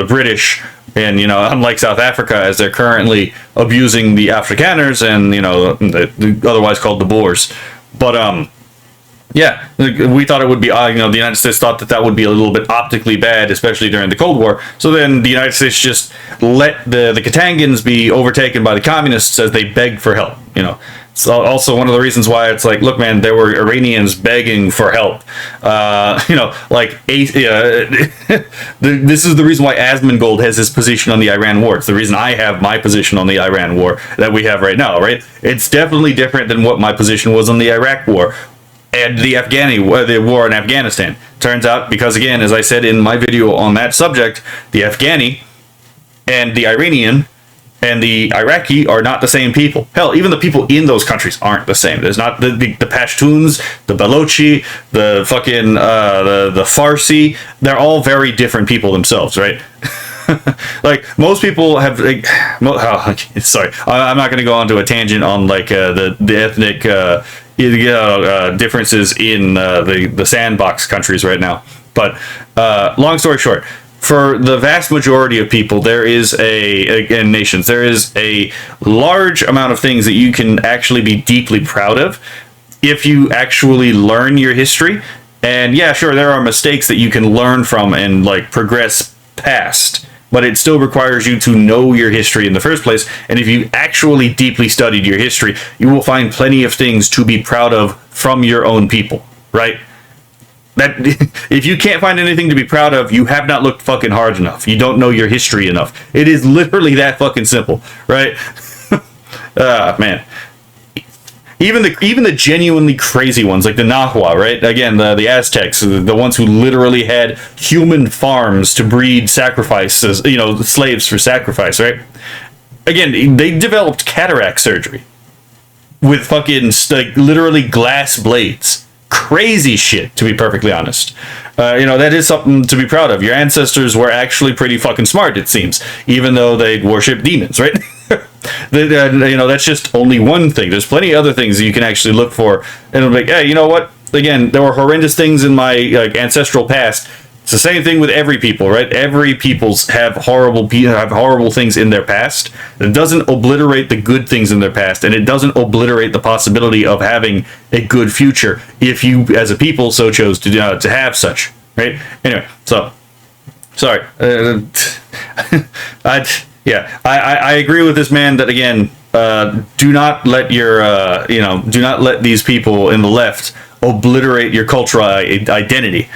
British. And, unlike South Africa, as they're currently abusing the Afrikaners and, the otherwise called the Boers. But, yeah, we thought it would be, the United States thought that would be a little bit optically bad, especially during the Cold War. So then the United States just let the Katangans be overtaken by the communists as they begged for help, It's also one of the reasons why it's like, look, man, there were Iranians begging for help. This is the reason why Asmongold has his position on the Iran war. It's the reason I have my position on the Iran war that we have right now, right? It's definitely different than what my position was on the Iraq war and the war in Afghanistan. Turns out, because, again, as I said in my video on that subject, the Afghani and the Iranian and the Iraqi are not the same people. Hell, even the people in those countries aren't the same. There's not the Pashtuns, the Balochi, the fucking the Farsi. They're all very different people themselves, right? Like most people have like, sorry, I'm not going to go on to a tangent on like the ethnic differences in the sandbox countries right now. But long story short, for the vast majority of people, there is and nations, there is a large amount of things that you can actually be deeply proud of if you actually learn your history. And yeah, sure, there are mistakes that you can learn from and like progress past, but it still requires you to know your history in the first place. And if you actually deeply studied your history, you will find plenty of things to be proud of from your own people, right? That if you can't find anything to be proud of, you have not looked fucking hard enough. You don't know your history enough. It is literally that fucking simple, right? Man. Even the genuinely crazy ones, like the Nahua, right? Again, the Aztecs, the ones who literally had human farms to breed sacrifices, slaves for sacrifice, right? Again, they developed cataract surgery with fucking like literally glass blades. Crazy shit, to be perfectly honest. That is something to be proud of. Your ancestors were actually pretty fucking smart, it seems, even though they worship demons, right? That's just only one thing. There's plenty of other things that you can actually look for, and it'll be like, hey, you know what? Again, there were horrendous things in my ancestral past. It's the same thing with every people, right? Every peoples have horrible things in their past. It doesn't obliterate the good things in their past, and it doesn't obliterate the possibility of having a good future if you, as a people, so chose to have such, right? Anyway, so sorry. I agree with this man that again, do not let these people in the left obliterate your cultural identity.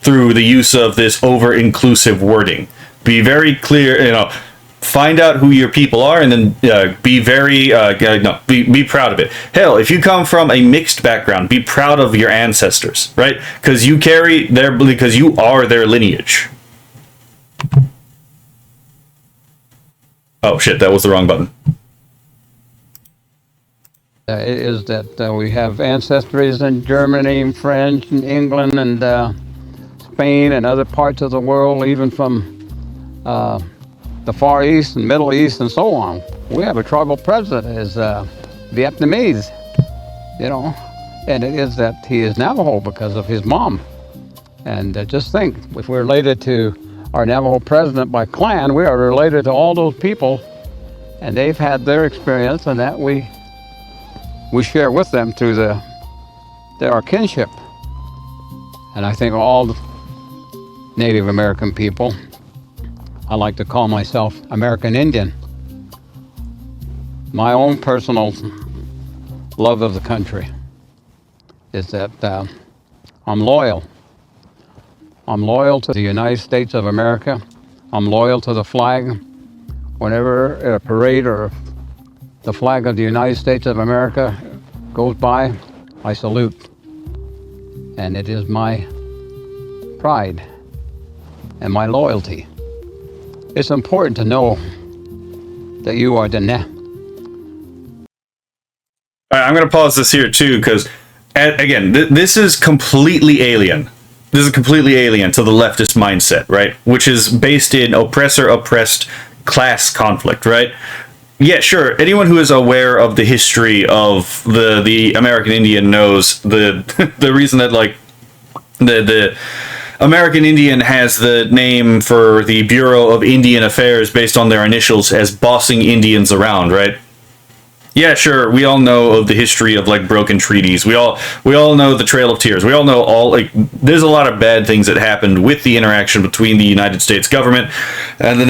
Through the use of this over-inclusive wording. Be very clear, find out who your people are, and then be very, be proud of it. Hell, if you come from a mixed background, be proud of your ancestors, right? Because you are their lineage. Oh shit, that was the wrong button. Is that we have ancestries in Germany, and French, and England, and Spain, and other parts of the world, even from the Far East and Middle East, and so on. We have a tribal president is Vietnamese, and it is that he is Navajo because of his mom. And just think, if we're related to our Navajo president by clan, we are related to all those people, and they've had their experience, and that we share with them through our kinship. And I think all the Native American people, I like to call myself American Indian. My own personal love of the country is that I'm loyal. I'm loyal to the United States of America. I'm loyal to the flag. Whenever a parade or the flag of the United States of America goes by, I salute. And it is my pride and my loyalty. It's important to know that you are the I'm going to pause this here too, because again, this is completely alien. This is completely alien to the leftist mindset, right? Which is based in oppressor-oppressed class conflict, right? Yeah, sure. Anyone who is aware of the history of the American Indian knows the reason that the American Indian has the name for the Bureau of Indian Affairs based on their initials as bossing Indians around, right? Yeah, sure. We all know of the history of broken treaties. We all know the Trail of Tears. We all know there's a lot of bad things that happened with the interaction between the United States government and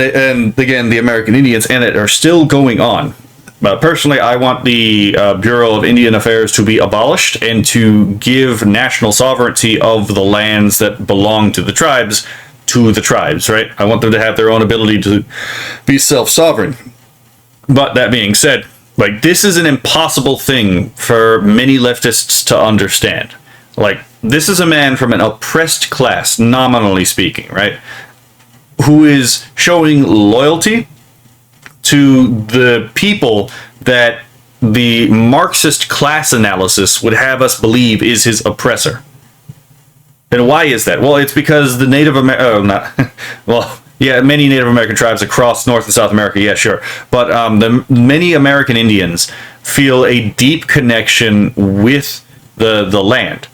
again the American Indians, and it are still going on. But personally, I want the Bureau of Indian Affairs to be abolished and to give national sovereignty of the lands that belong to the tribes, right? I want them to have their own ability to be self-sovereign. But that being said, this is an impossible thing for many leftists to understand. This is a man from an oppressed class, nominally speaking, right? Who is showing loyalty to the people that the Marxist class analysis would have us believe is his oppressor. And why is that? Well, it's because the Native American, many Native American tribes across North and South America, yeah, sure. But the many American Indians feel a deep connection with the land.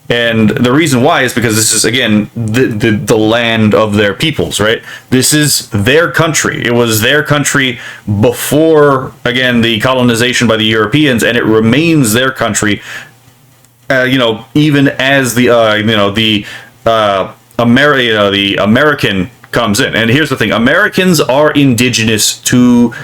And the reason why is because this is, again, the land of their peoples, right? This is their country. It was their country before, again, the colonization by the Europeans, and it remains their country, even as the American comes in. And here's the thing. Americans are indigenous to,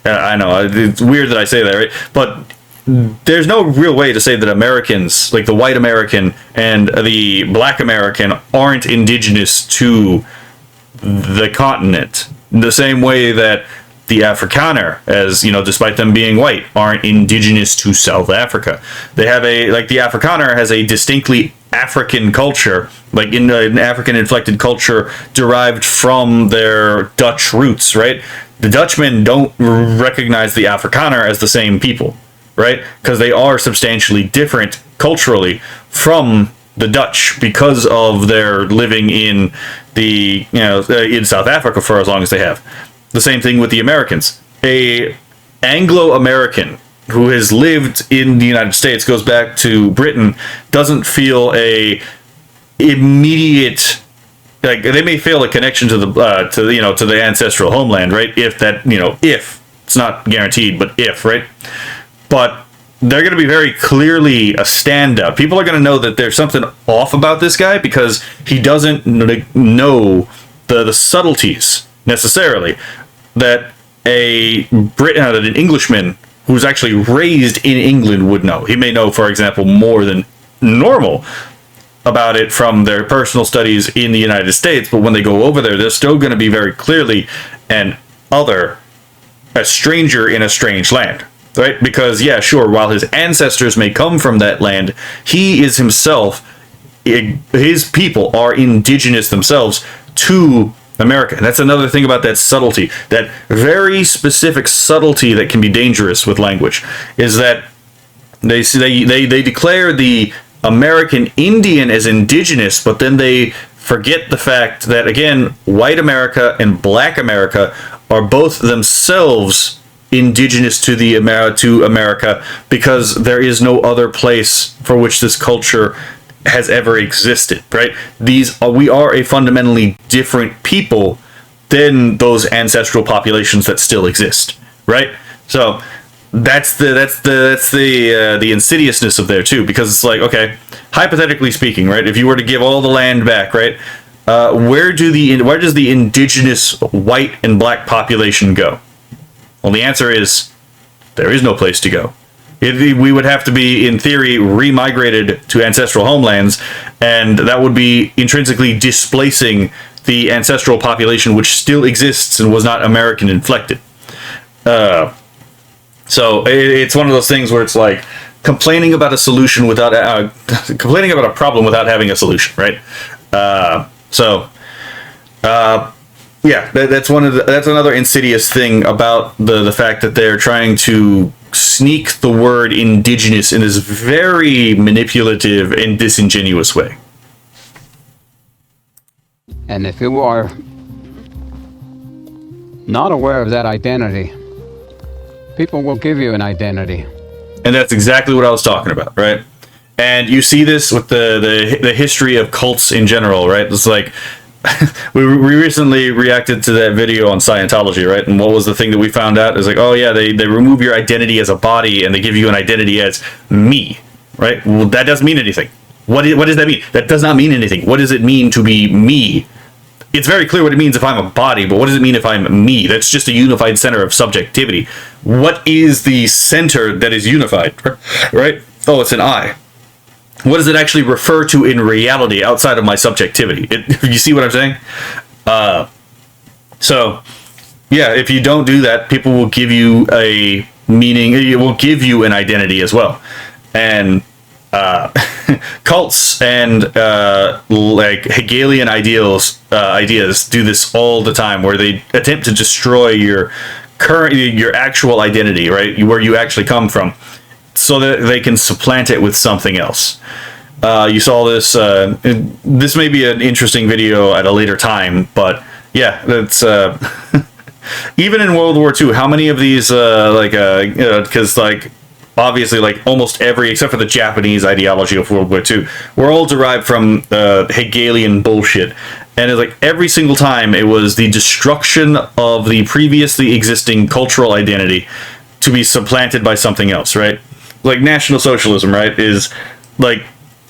I know, it's weird that I say that, right? But there's no real way to say that Americans, like the white American and the black American, aren't indigenous to the continent. The same way that the Afrikaner, as you know, despite them being white, aren't indigenous to South Africa. They have the Afrikaner has a distinctly African culture, like in an African inflected culture derived from their Dutch roots, right? The Dutchmen don't recognize the Afrikaner as the same people, right? Because they are substantially different culturally from the Dutch because of their living in in South Africa for as long as they have. The same thing with the Americans. A Anglo-American who has lived in the United States, goes back to Britain, doesn't feel a immediate, like, they may feel a connection to the ancestral homeland, right? If it's not guaranteed, but right? But they're going to be very clearly a standout. People are going to know that there's something off about this guy because he doesn't know the subtleties necessarily that that an Englishman who's actually raised in England would know. He may know, for example, more than normal about it from their personal studies in the United States, but when they go over there, they're still going to be very clearly a stranger in a strange land. Right? Because, yeah, sure, while his ancestors may come from that land, he is himself, his people are indigenous themselves to America. And that's another thing about that subtlety, that very specific subtlety that can be dangerous with language, is that they declare the American Indian as indigenous, but then they forget the fact that, again, white America and black America are both themselves indigenous to America because there is no other place for which this culture has ever existed, right? We are a fundamentally different people than those ancestral populations that still exist, right? So that's the insidiousness of there too, because it's like, okay, hypothetically speaking, right? If you were to give all the land back, right? Where does the indigenous white and black population go? Well, the answer is there is no place to go. We would have to be, in theory, remigrated to ancestral homelands, and that would be intrinsically displacing the ancestral population which still exists and was not American inflected. So it's one of those things where it's like complaining about a solution without complaining about a problem without having a solution, right? Yeah, that's another insidious thing about the fact that they're trying to sneak the word indigenous in this very manipulative and disingenuous way. And if you are not aware of that identity, people will give you an identity. And that's exactly what I was talking about, right? And you see this with the history of cults in general, right? It's like we recently reacted to that video on Scientology, right? And what was the thing that we found out? Is like, oh yeah, they remove your identity as a body and they give you an identity as me, right? Well, that doesn't mean anything. What does that mean? That does not mean anything. What does it mean to be me? It's very clear what it means if I'm a body, but what does it mean if I'm me? That's just a unified center of subjectivity. What is the center that is unified, right? Oh, it's an I. What does it actually refer to in reality outside of my subjectivity? You see what I'm saying? So, yeah, if you don't do that, people will give you a meaning. It will give you an identity as well. And cults and like Hegelian ideas do this all the time, where they attempt to destroy your your actual identity, right? Where you actually come from, so that they can supplant it with something else. You saw this. This may be an interesting video at a later time, but yeah, that's even in World War II. How many of these, because obviously, almost every, except for the Japanese ideology of World War II, were all derived from Hegelian bullshit. And it's every single time it was the destruction of the previously existing cultural identity to be supplanted by something else, right? Like National Socialism, right, is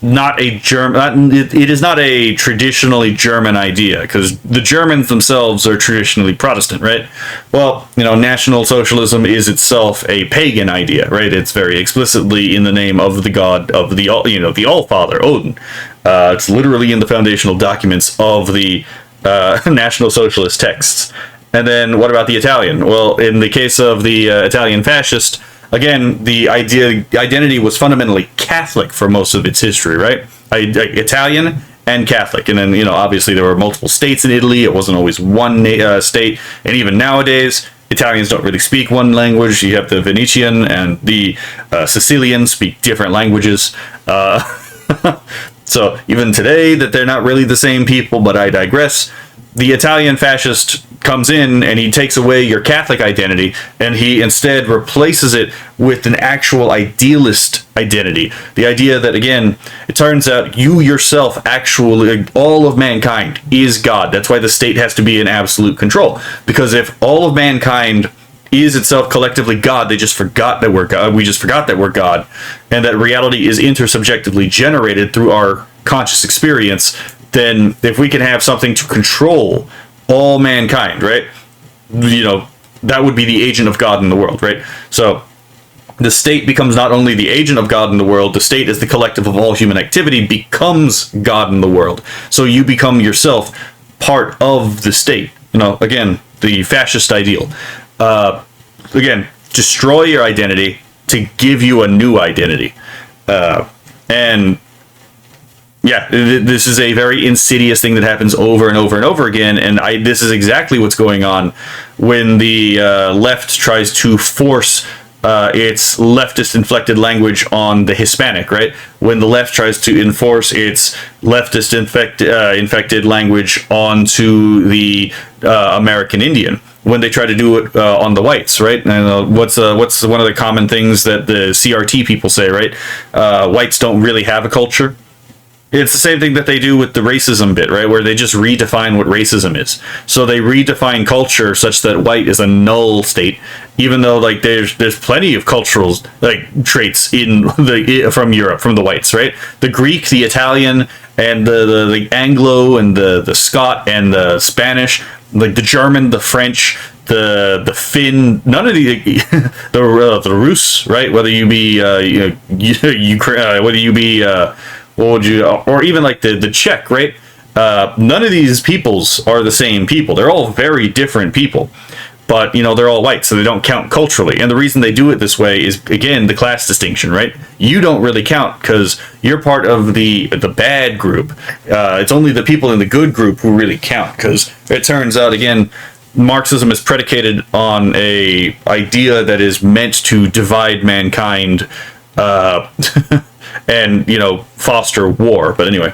not a German. It is not a traditionally German idea, because the Germans themselves are traditionally Protestant, right? Well, National Socialism is itself a pagan idea, right? It's very explicitly in the name of the god of the All-Father, Odin. It's literally in the foundational documents of the National Socialist texts. And then what about the Italian? Well, in the case of the Italian fascist, again, the identity was fundamentally Catholic for most of its history, right? Italian and Catholic. And then, obviously there were multiple states in Italy. It wasn't always one state. And even nowadays, Italians don't really speak one language. You have the Venetian and the Sicilian speak different languages. So even today, that they're not really the same people, but I digress. The Italian fascist comes in and he takes away your Catholic identity, and he instead replaces it with an actual idealist identity. The idea that, again, it turns out you yourself, actually, all of mankind is God. That's why the state has to be in absolute control. Because if all of mankind is itself collectively God, they just forgot that we're God. We just forgot that we're God, and that reality is intersubjectively generated through our conscious experience. Then if we can have something to control all mankind, right? That would be the agent of God in the world, right? So the state becomes not only the agent of God in the world, the state as the collective of all human activity becomes God in the world. So you become yourself part of the state. Again, the fascist ideal. Again, destroy your identity to give you a new identity. And yeah, this is a very insidious thing that happens over and over and over again, and this is exactly what's going on when the left tries to force its leftist-inflected language on the Hispanic, right? When the left tries to enforce its leftist-infected language onto the American Indian, when they try to do it on the whites, right? And what's one of the common things that the CRT people say, right? Whites don't really have a culture. It's the same thing that they do with the racism bit, right? Where they just redefine what racism is. So they redefine culture such that white is a null state, even though there's plenty of cultural traits from Europe, from the whites, right? The Greek, the Italian, and the Anglo, and the Scot, and the Spanish, the German, the French, the Finn, none of the Rus, right? Whether you be Ukraine, whether you be or even the Czech, right? None of these peoples are the same people. They're all very different people, but they're all white, so they don't count culturally. And the reason they do it this way is, again, the class distinction, right? You don't really count because you're part of the bad group. It's only the people in the good group who really count, because it turns out, again, Marxism is predicated on a idea that is meant to divide mankind and foster war. But anyway,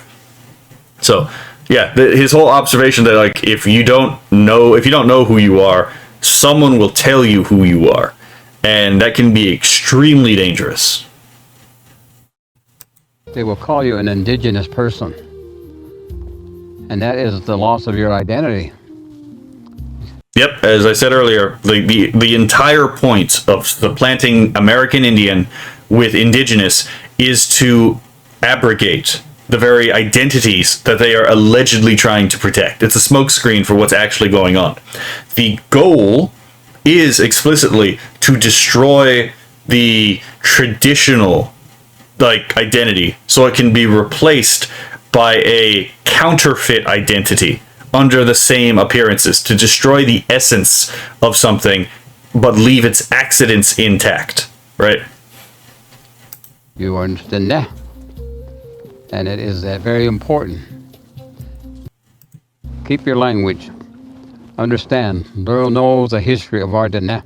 so yeah, his whole observation that if you don't know who you are, someone will tell you who you are, and that can be extremely dangerous. They will call you an indigenous person, and that is the loss of your identity. Yep, as I said earlier, the entire point of supplanting American Indian with indigenous is to abrogate the very identities that they are allegedly trying to protect. It's a smokescreen for what's actually going on. The goal is explicitly to destroy the traditional identity so it can be replaced by a counterfeit identity under the same appearances, to destroy the essence of something but leave its accidents intact, right? You understand that? And it is very important. Keep your language. understand. They'll know the history of our Dene.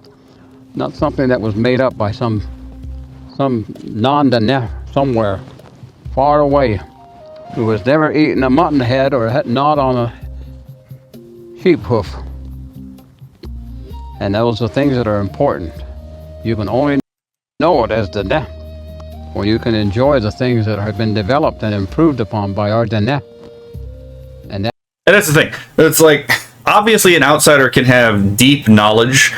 Not something that was made up by some non-Dene somewhere far away who was never eaten a mutton head or had gnawed on a sheep hoof. And those are things that are important. You can only know it as Dene, or you can enjoy the things that have been developed and improved upon by our Dene. And that's the thing. It's like, obviously an outsider can have deep knowledge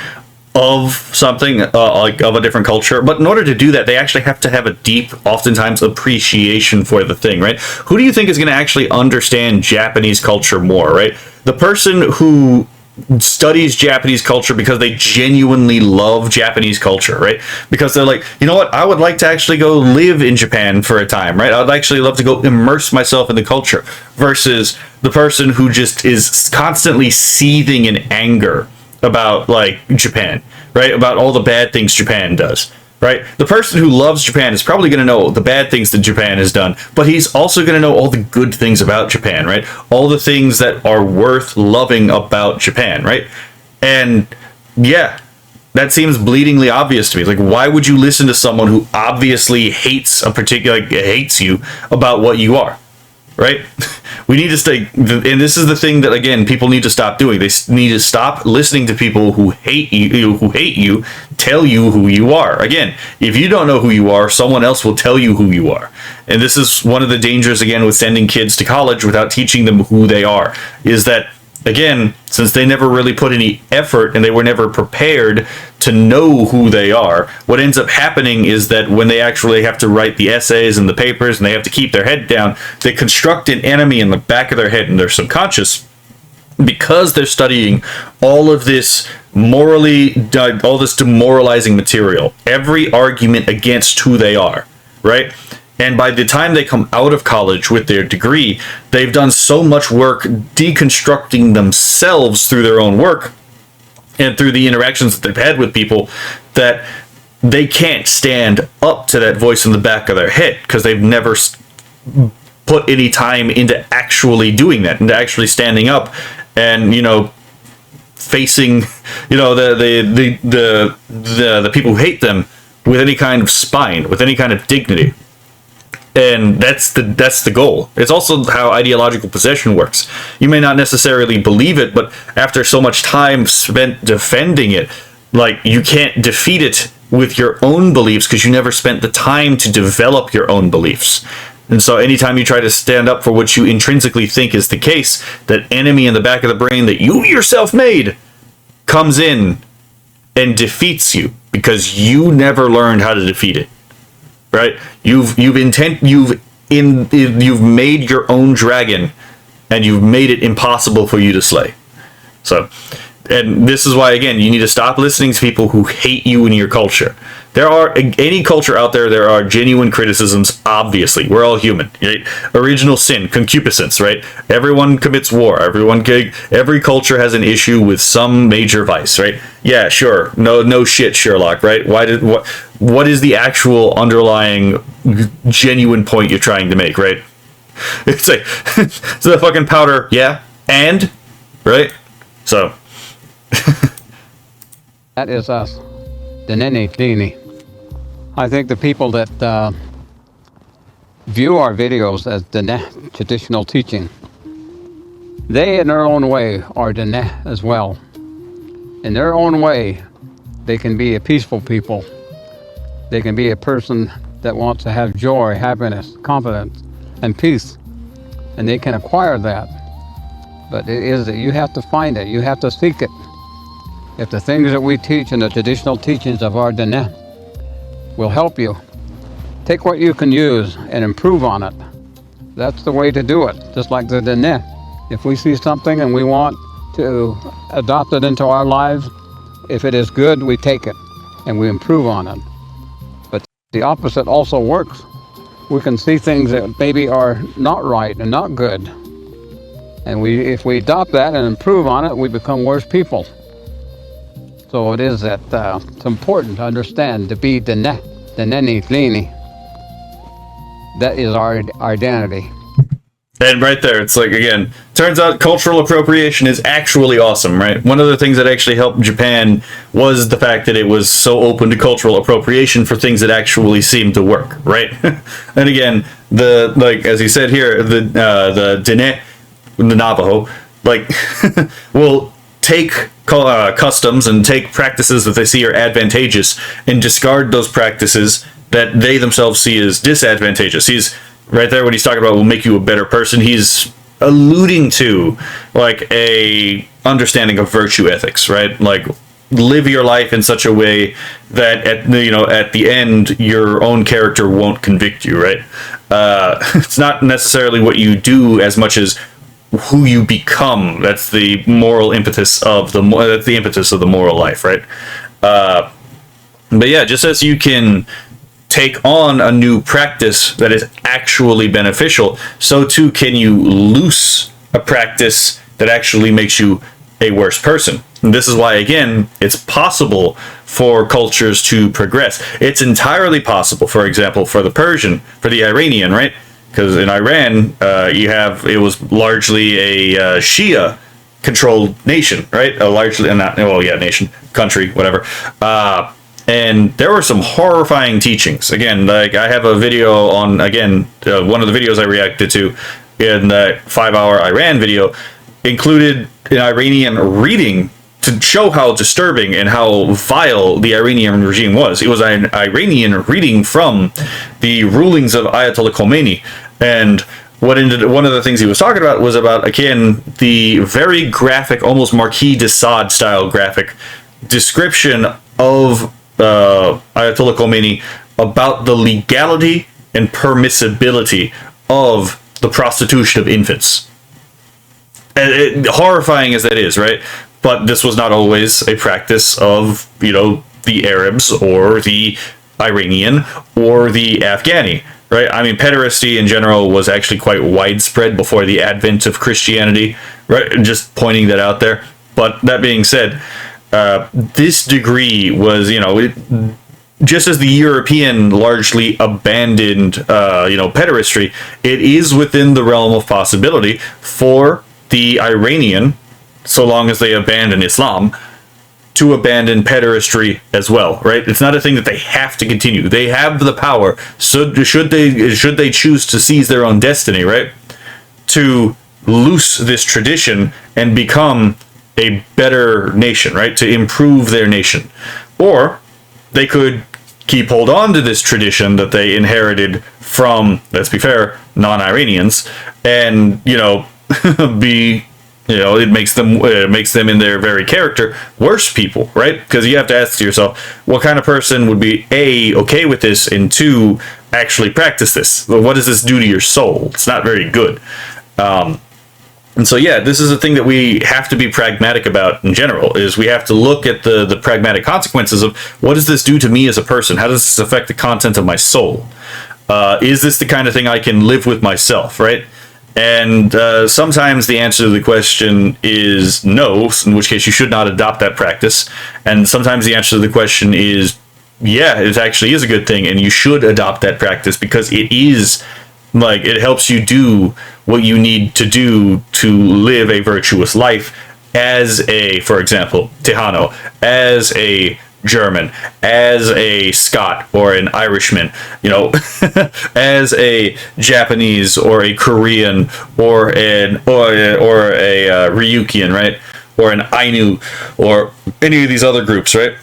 of something, like of a different culture, but in order to do that, they actually have to have a deep, oftentimes, appreciation for the thing, right? Who do you think is going to actually understand Japanese culture more, right? The person who studies Japanese culture because they genuinely love Japanese culture, right? Because they're like, you know what, I would like to actually go live in Japan for a time, right? I'd actually love to go immerse myself in the culture, versus the person who just is constantly seething in anger about, like, Japan, right? About all the bad things Japan does, right? The person who loves Japan is probably going to know the bad things that Japan has done, but he's also going to know all the good things about Japan, right? All the things that are worth loving about Japan, right? And yeah, that seems bleedingly obvious to me. Like, why would you listen to someone who obviously hates hates you about what you are, right? We need to stay, and this is the thing that, again, people need to stop doing. They need to stop listening to people who hate you, tell you who you are. Again, if you don't know who you are, someone else will tell you who you are. And this is one of the dangers, again, with sending kids to college without teaching them who they are, is that, again, since they never really put any effort and they were never prepared to know who they are, what ends up happening is that when they actually have to write the essays and the papers and they have to keep their head down, they construct an enemy in the back of their head and their subconscious, because they're studying all of this all this demoralizing material, every argument against who they are, right? And by the time they come out of college with their degree, they've done so much work deconstructing themselves through their own work and through the interactions that they've had with people, that they can't stand up to that voice in the back of their head, because they've never put any time into actually doing that, into actually standing up and, facing, the people who hate them with any kind of spine, with any kind of dignity. And that's the goal. It's also how ideological possession works. You may not necessarily believe it, but after so much time spent defending it, like, you can't defeat it with your own beliefs because you never spent the time to develop your own beliefs. And so anytime you try to stand up for what you intrinsically think is the case, that enemy in the back of the brain that you yourself made comes in and defeats you because you never learned how to defeat it. Right? You've made your own dragon, and you've made it impossible for you to slay. So, and this is why, again, you need to stop listening to people who hate you and your culture. There are, any culture out there, there are genuine criticisms, obviously. We're all human, right? Original sin, concupiscence, right? Everyone commits war. Every culture has an issue with some major vice, right? Yeah, sure. No shit, Sherlock, right? What is the actual underlying genuine point you're trying to make, right? It's like, so the fucking powder, yeah, and, right? So. That is us. Deneni Dini. I think the people that view our videos as Dene, traditional teaching, they in their own way are Dene as well. In their own way, they can be a peaceful people. They can be a person that wants to have joy, happiness, confidence, and peace. And they can acquire that. But it is that you have to find it. You have to seek it. If the things that we teach in the traditional teachings of our Dene will help you, take what you can use and improve on it. That's the way to do it, just like the Dene. If we see something and we want to adopt it into our lives, if it is good, we take it and we improve on it. But the opposite also works. We can see things that maybe are not right and not good. And if we adopt that and improve on it, we become worse people. So it is that it's important to understand, to be Deneni Lini. That is our identity. And right there, it's like, again, turns out cultural appropriation is actually awesome, right? One of the things that actually helped Japan was the fact that it was so open to cultural appropriation for things that actually seemed to work, right? And again, as he said here, the Dene, the Navajo, like, will take customs and take practices that they see are advantageous and discard those practices that they themselves see as disadvantageous. He's right there when he's talking about will make you a better person. He's alluding to like a understanding of virtue ethics, right? Like live your life in such a way that at the end your own character won't convict you, right? It's not necessarily what you do as much as who you become. That's the moral impetus of the moral life, right? But yeah, just as you can take on a new practice that is actually beneficial, so too can you loose a practice that actually makes you a worse person. And this is why, again, it's possible for cultures to progress. It's entirely possible, for example, for the Iranian, right? Because in Iran, it was largely a Shia controlled nation, right? Nation, country, whatever. And there were some horrifying teachings. Again, like I have a video on, one of the videos I reacted to in that 5-hour Iran video included an Iranian reading to show how disturbing and how vile the Iranian regime was. It was an Iranian reading from the rulings of Ayatollah Khomeini. And one of the things he was talking about was about, again, the very graphic, almost Marquis de Sade style graphic description of Ayatollah Khomeini about the legality and permissibility of the prostitution of infants. Horrifying as that is, right? But this was not always a practice of, the Arabs or the Iranian or the Afghani, right? I mean, pederasty in general was actually quite widespread before the advent of Christianity, right? Just pointing that out there. But that being said, this degree was, just as the European largely abandoned, pederasty, it is within the realm of possibility for the Iranian, so long as they abandon Islam, to abandon pederasty as well, right? It's not a thing that they have to continue. They have the power, so should they choose to seize their own destiny, right? To loose this tradition and become a better nation, right? To improve their nation. Or they could hold on to this tradition that they inherited from, let's be fair, non-Iranians, and, it makes them in their very character worse people, right? Because you have to ask yourself, what kind of person would be okay with this, and two, actually practice this? Well, what does this do to your soul? It's not very good. And so, yeah, this is a thing that we have to be pragmatic about in general, is we have to look at the pragmatic consequences of what does this do to me as a person? How does this affect the content of my soul? Is this the kind of thing I can live with myself, right? And sometimes the answer to the question is no, in which case you should not adopt that practice. And sometimes the answer to the question is, yeah, it actually is a good thing, and you should adopt that practice because it is, like, it helps you do what you need to do to live a virtuous life as a, for example, Tejano, as a German, as a Scot or an Irishman, as a Japanese or a Korean or a Ryukian, right? Or an Ainu or any of these other groups, right?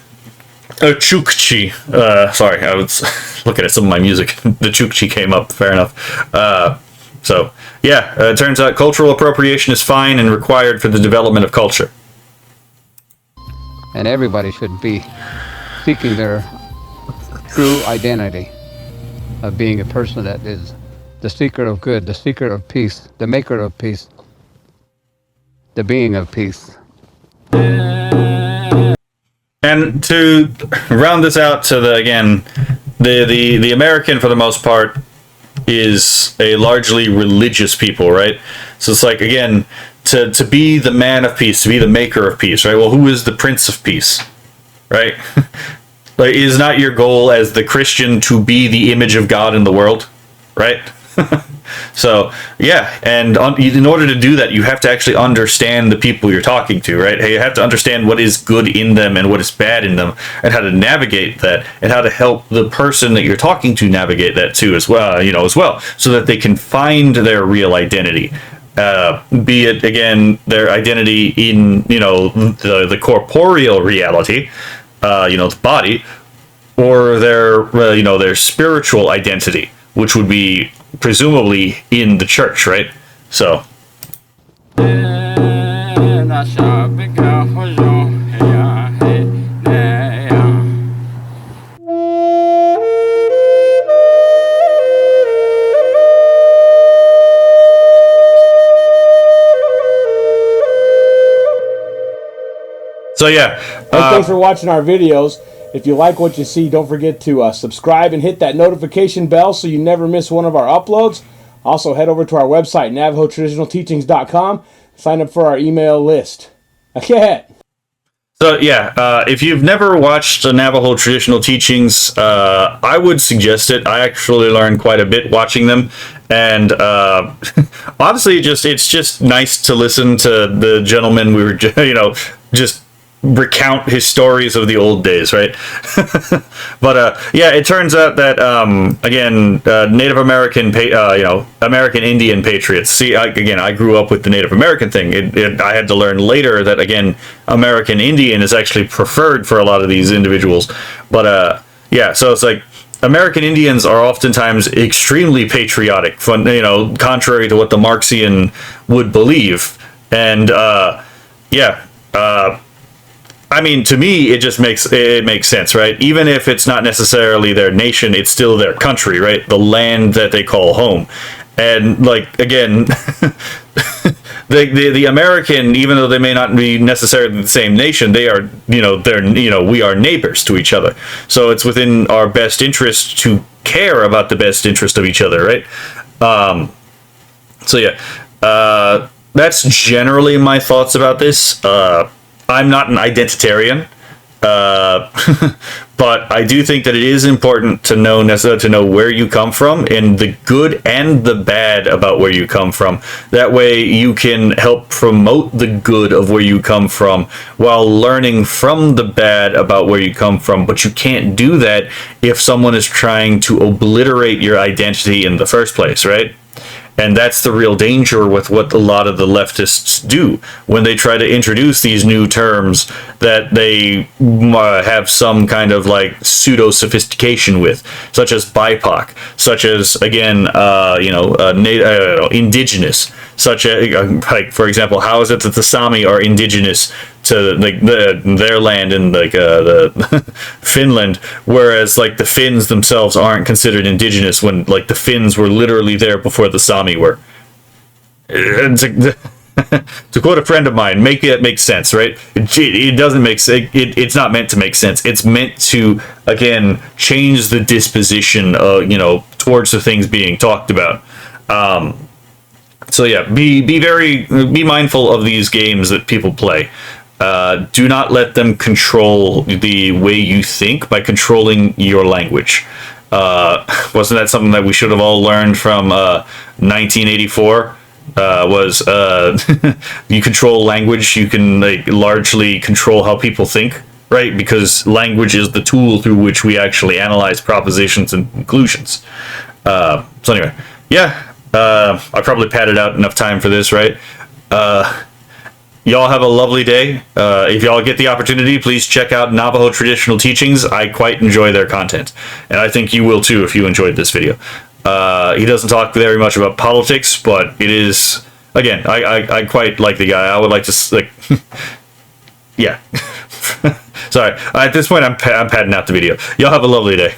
Chukchi. Sorry, I was looking at some of my music. The Chukchi came up. Fair enough. So, yeah, it turns out cultural appropriation is fine and required for the development of culture. And everybody should be seeking their true identity of being a person that is the seeker of good, the seeker of peace, the maker of peace, the being of peace. And to round this out to the American, for the most part, is a largely religious people, right? So it's like, again, to be the man of peace, to be the maker of peace, right? Well, who is the Prince of Peace, right? Like, is not your goal as the Christian to be the image of God in the world, right? So yeah, and in order to do that, you have to actually understand the people you're talking to, right? You have to understand what is good in them and what is bad in them, and how to navigate that, and how to help the person that you're talking to navigate that too, as well. So that they can find their real identity. Be it again their identity in the corporeal reality, the body, or their spiritual identity, which would be presumably in the church, right? So yeah. Thanks for watching our videos. If you like what you see, don't forget to subscribe and hit that notification bell so you never miss one of our uploads. Also, head over to our website, NavajoTraditionalTeachings.com. Sign up for our email list. Okay. So yeah, if you've never watched the Navajo Traditional Teachings, I would suggest it. I actually learned quite a bit watching them, and honestly, it's just nice to listen to the gentleman we were, just recount his stories of the old days, right? But yeah, it turns out that again, Native American, American Indian patriots. See, I grew up with the Native American thing. I had to learn later that again, American Indian is actually preferred for a lot of these individuals. But yeah, so it's like American Indians are oftentimes extremely patriotic, contrary to what the Marxian would believe, and yeah. I mean, to me, it makes sense, right? Even if it's not necessarily their nation, it's still their country, right? The land that they call home. And like again, the American, even though they may not be necessarily the same nation, they are, we are neighbors to each other. So it's within our best interest to care about the best interest of each other, right? So yeah, that's generally my thoughts about this. I'm not an identitarian, but I do think that it is important to know where you come from and the good and the bad about where you come from. That way you can help promote the good of where you come from while learning from the bad about where you come from. But you can't do that if someone is trying to obliterate your identity in the first place, right? And that's the real danger with what a lot of the leftists do when they try to introduce these new terms that they have some kind of like pseudo sophistication with, such as BIPOC, such as again, indigenous, such as like for example, how is it that the Sami are indigenous to like their land in like the Finland, whereas like the Finns themselves aren't considered indigenous when like the Finns were literally there before the Sami were. To quote a friend of mine, make it make sense, right? It doesn't make sense. It's not meant to make sense. It's meant to again change the disposition, towards the things being talked about. So yeah, be mindful of these games that people play. Do not let them control the way you think by controlling your language. Wasn't that something that we should have all learned from 1984? You control language, you can like largely control how people think, right? Because language is the tool through which we actually analyze propositions and conclusions. So anyway, yeah, I probably padded out enough time for this, right? Y'all have a lovely day. If y'all get the opportunity, please check out Navajo Traditional Teachings. I quite enjoy their content, and I think you will too if you enjoyed this video. He doesn't talk very much about politics, but it is, again, I quite like the guy. I would like to, like, yeah. Sorry. At this point, I'm padding out the video. Y'all have a lovely day.